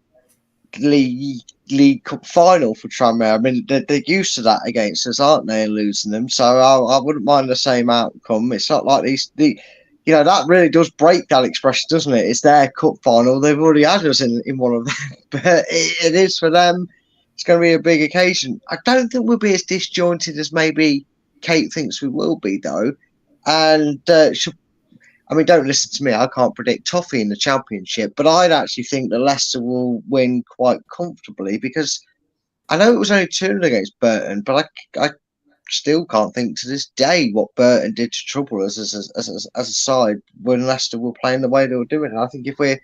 League Cup final for Tranmere. I mean, they're used to that against us, aren't they? Losing them, so I wouldn't mind the same outcome. It's not like that really does break that expression, doesn't it? It's their cup final. They've already had us in one of them. But it is for them. It's going to be a big occasion. I don't think we'll be as disjointed as maybe Kate thinks we will be, though. And I mean, don't listen to me. I can't predict toffee in the Championship, but I'd actually think that Leicester will win quite comfortably because I know it was only 2-0 against Burton, but I still can't think to this day what Burton did to trouble us as a side when Leicester were playing the way they were doing. And I think if we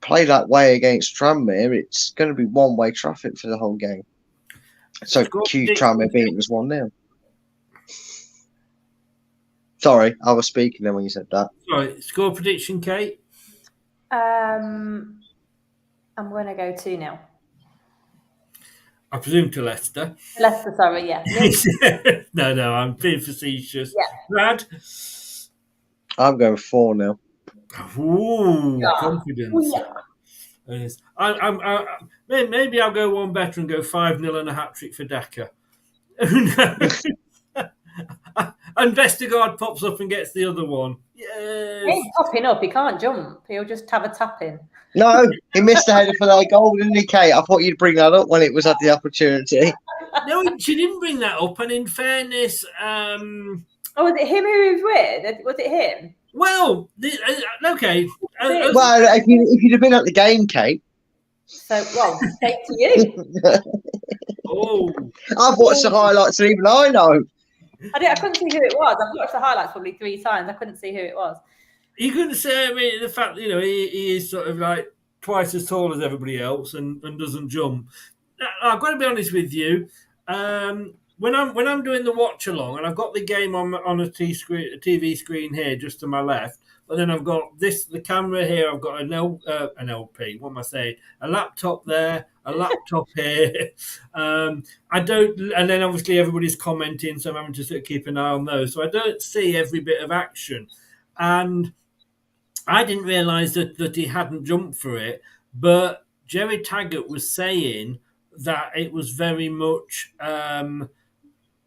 play that way against Tranmere, it's going to be one-way traffic for the whole game. So cue Tranmere beating us 1-0. Sorry, I was speaking then when you said that. Sorry, score prediction, Kate? I'm going to go 2-0. I presume to Leicester. Leicester, sorry, yeah. No, I'm being facetious. Yeah. Brad? I'm going 4-0. Ooh, Yeah. confidence. Yeah. Maybe I'll go one better and go 5-0 and a hat-trick for Daka. Who knows? And Vestergaard pops up and gets the other one. Yes. He's popping up. He can't jump. He'll just have a tap in. No, he missed the header for their goal, didn't he, Kate? I thought you'd bring that up when it was at the opportunity. No, she didn't bring that up. And in fairness... Oh, was it him who he was with? Was it him? Well, okay. Well, if you'd have been at the game, Kate. So, well, take to you. Oh. I've watched the highlights and even I know. I couldn't see who it was. I've watched the highlights probably 3 times. I couldn't see who it was. You couldn't say, I mean, the fact, he is sort of like twice as tall as everybody else and doesn't jump. I've got to be honest with you. When I'm doing the watch along, and I've got the game on a TV screen here just to my left, but then I've got the camera here. I've got an LP. What am I saying? A laptop there, a laptop here. I don't, and then obviously everybody's commenting, so I'm having to sort of keep an eye on those. So I don't see every bit of action, and I didn't realise that he hadn't jumped for it. But Jerry Taggart was saying that it was very much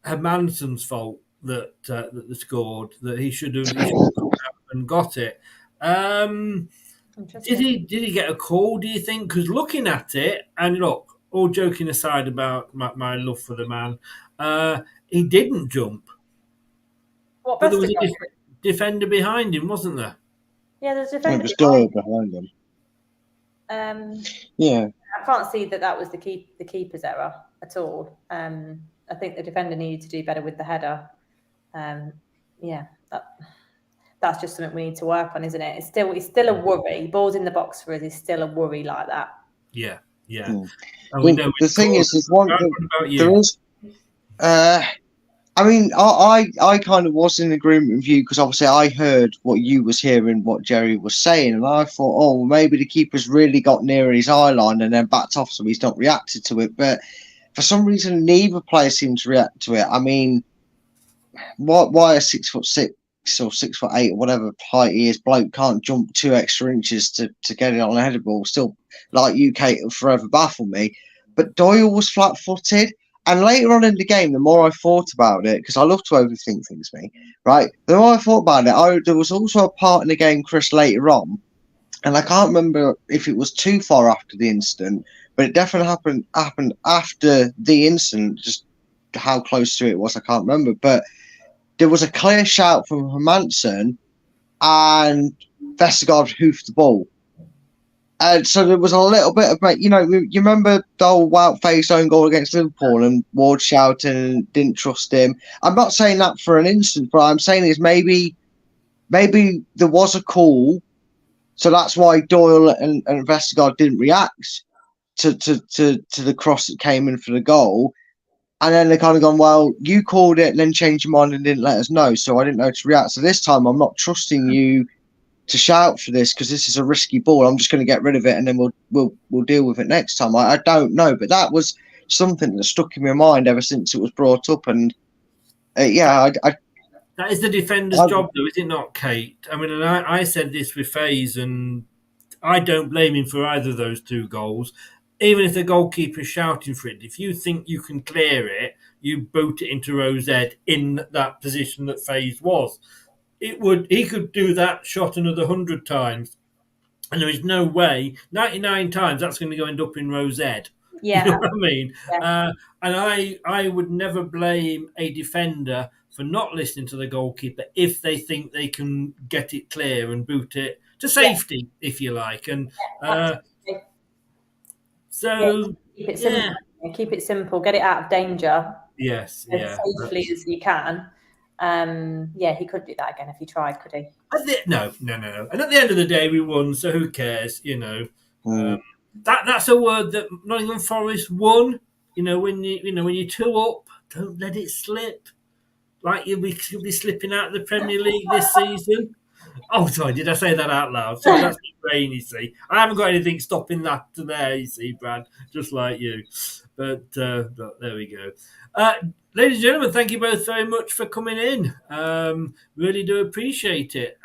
Hermansson's fault that they scored, that he should have come out and got it. Did he get a call, do you think? Because looking at it, and look, all joking aside about my love for the man, he didn't jump. What, but there was a defender behind him, wasn't there? Yeah, there's a defender behind him. Yeah. I can't see that was the keeper's error at all. I think the defender needed to do better with the header. That's just something we need to work on, isn't it? It's still a worry. Balls in the box for us is still a worry like that. Yeah. The thing is one there is. I mean, I kind of was in agreement with you because obviously I heard what you was hearing, what Jerry was saying, and I thought, oh, well, maybe the keeper's really got near his eye line and then backed off, so he's not reacted to it. But for some reason, neither player seems to react to it. I mean, why a 6'6" or 6'8" or whatever height he is bloke can't jump 2 extra inches to get it on a header ball? Still, like you, Kate, it'll forever baffle me. But Doyle was flat-footed. And later on in the game, the more I thought about it, because I love to overthink things, right? The more I thought about it, there was also a part in the game, Chris, later on, and I can't remember if it was too far after the incident, but it definitely happened after the incident. Just how close to it was, I can't remember. But there was a clear shout from Hermansson, and Vestergaard hoofed the ball. And so there was a little bit of, you remember the old wild-faced own goal against Liverpool and Ward shouting and didn't trust him. I'm not saying that for an instant, but I'm saying is maybe there was a call, so that's why Doyle and Vestergaard didn't react to the cross that came in for the goal. And then they kind of gone, well, you called it and then changed your mind and didn't let us know, so I didn't know to react. So this time I'm not trusting you to shout for this because this is a risky ball. I'm just going to get rid of it and then we'll deal with it next time. I don't know, but that was something that stuck in my mind ever since it was brought up. And that is the defender's job, though, is it not, Kate? I mean, and I said this with FaZe, and I don't blame him for either of those 2 goals. Even if the goalkeeper's shouting for it, if you think you can clear it, you boot it into Rosette in that position that FaZe was. He could do that shot another 100 times, and there is no way 99 times that's going to go end up in Rosette. Yeah, you know what I mean. Yeah. And I would never blame a defender for not listening to the goalkeeper if they think they can get it clear and boot it to safety, if you like. And keep it simple. Keep it simple. Get it out of danger. Yes, as safely as you can. He could do that again if he tried, could he? No. And at the end of the day, we won, so who cares? That's a word that Nottingham Forest won. When you're 2 up, don't let it slip. Like you'll be slipping out of the Premier League this season. Oh, sorry, did I say that out loud? Sorry, that's my brain, you see. I haven't got anything stopping that there, you see, Brad, just like you. But there we go. Ladies and gentlemen, thank you both very much for coming in. Really do appreciate it.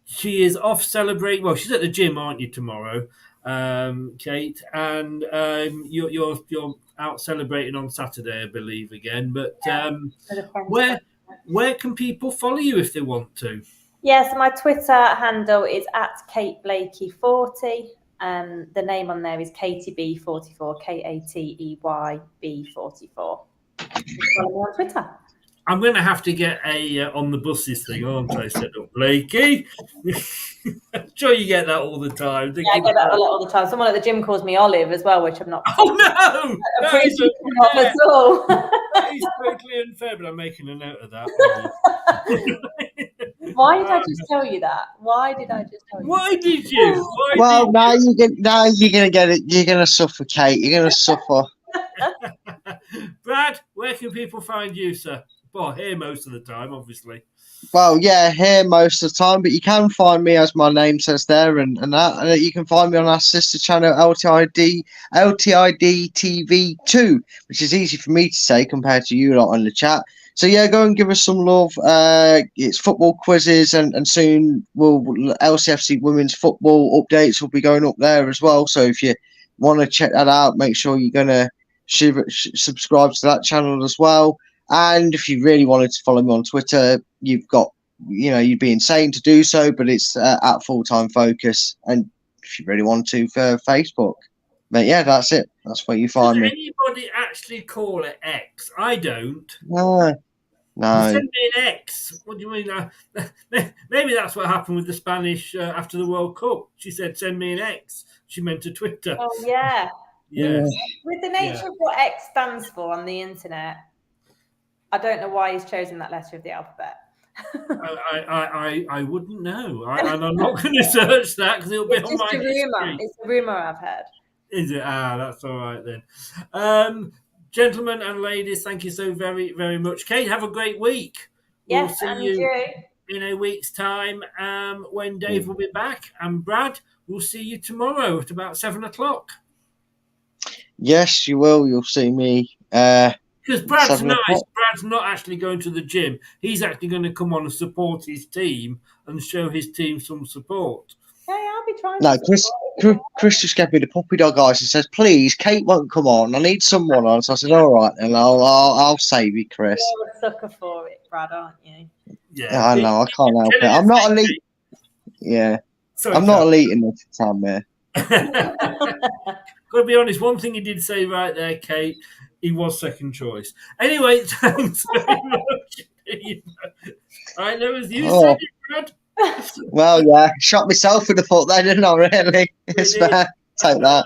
She is off celebrating. Well, she's at the gym, aren't you, tomorrow, Kate? And you're out celebrating on Saturday, I believe, again. But where can people follow you if they want to? Yes, my Twitter handle is @KateBlakey40. The name on there is KateyB44, KateyB44. Follow me on Twitter. I'm going to have to get a on the buses thing, aren't I? Set up, Blakey. I'm sure you get that all the time. Yeah, I get that a lot all the time. Someone at the gym calls me Olive as well, which I'm not. Oh no! That is at all. That is totally unfair, but I'm making a note of that. Why did I just tell you that? Why did I just tell you? Why did you? Now you're gonna get it. You're gonna suffocate. You're gonna suffer. Brad, where can people find you, sir? Well, here most of the time, obviously. Well, yeah, here most of the time, but you can find me, as my name says there, and that you can find me on our sister channel LTID TV2, which is easy for me to say compared to you lot on the chat. So yeah, go and give us some love. It's football quizzes, and soon LCFC women's football updates will be going up there as well. So if you want to check that out, make sure you're gonna subscribe to that channel as well. And if you really wanted to follow me on Twitter, you've got, you'd be insane to do so, but it's at Full-Time Focus. And if you really want to, for Facebook. But yeah, that's it. That's where you find me. Does anybody actually call it X? I don't. No. Send me an X. What do you mean? Maybe that's what happened with the Spanish after the World Cup. She said, send me an X. She meant a Twitter. Oh, yeah. Yeah. With the nature of what X stands for on the internet, I don't know why he's chosen that letter of the alphabet. I wouldn't know. And I'm not going to search that because it'll be on my history. It's a rumour I've heard. Is it? That's all right then. Gentlemen and ladies, thank you so very, very much. Kate, have a great week. Yes, we'll see you in a week's time when Dave will be back. And Brad, we'll see you tomorrow at about 7:00. Yes, you will. You'll see me. Because Brad's nice. Brad's not actually going to the gym. He's actually going to come on and support his team and show his team some support. Hey, I'll be trying. No, Chris just gave me the puppy dog eyes and says, "Please, Kate won't come on. I need someone on." So I said, "All right, then I'll save you, Chris." You're a sucker for it, Brad, aren't you? Yeah, I know. I can't help it. I'm not elite. Yeah, I'm not elite in this time, man. Got to be honest. One thing you did say right there, Kate. He was second choice. Anyway, thanks very much. I know as you said it, Brad. Well, yeah, shot myself in the foot there, didn't I, really? It's fair. Take that.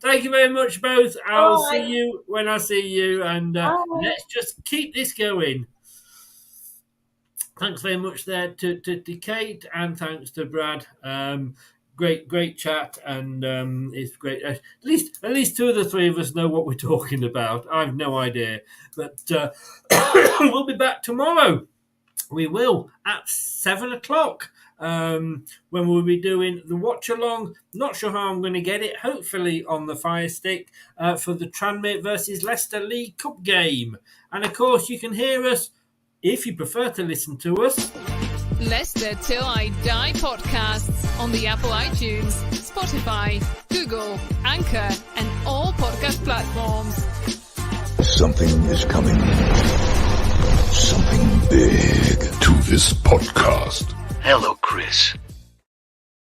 Thank you very much, both. I'll see you when I see you, and let's just keep this going. Thanks very much there to Kate, and thanks to Brad. Great chat, and it's great. At least two of the three of us know what we're talking about. I have no idea, but we'll be back tomorrow. We will at 7:00 when we'll be doing the watch along. Not sure how I'm going to get it. Hopefully on the Fire Stick for the Tranmere versus Leicester League Cup game. And of course, you can hear us if you prefer to listen to us. Leicester Till I Die podcasts on the Apple iTunes, Spotify, Google, Anchor, and all podcast platforms. Something is coming. Something big to this podcast. Hello, Chris.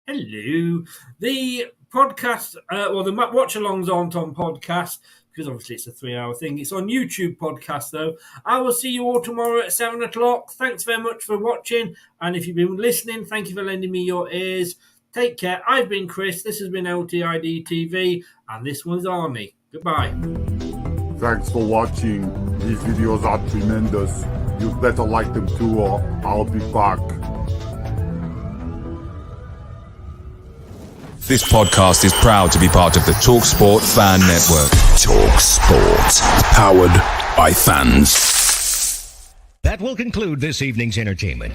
Hello. The podcast, the watch-alongs aren't on podcast because obviously it's a 3-hour thing. It's on YouTube podcast, though. I will see you all tomorrow at 7 o'clock. Thanks very much for watching. And if you've been listening, thank you for lending me your ears. Take care. I've been Chris. This has been LTID TV. And this one's Arnie. Goodbye. Thanks for watching. These videos are tremendous. You'd better like them too, or I'll be back. This podcast is proud to be part of the TalkSport Fan Network. TalkSport. Powered by fans. That will conclude this evening's entertainment.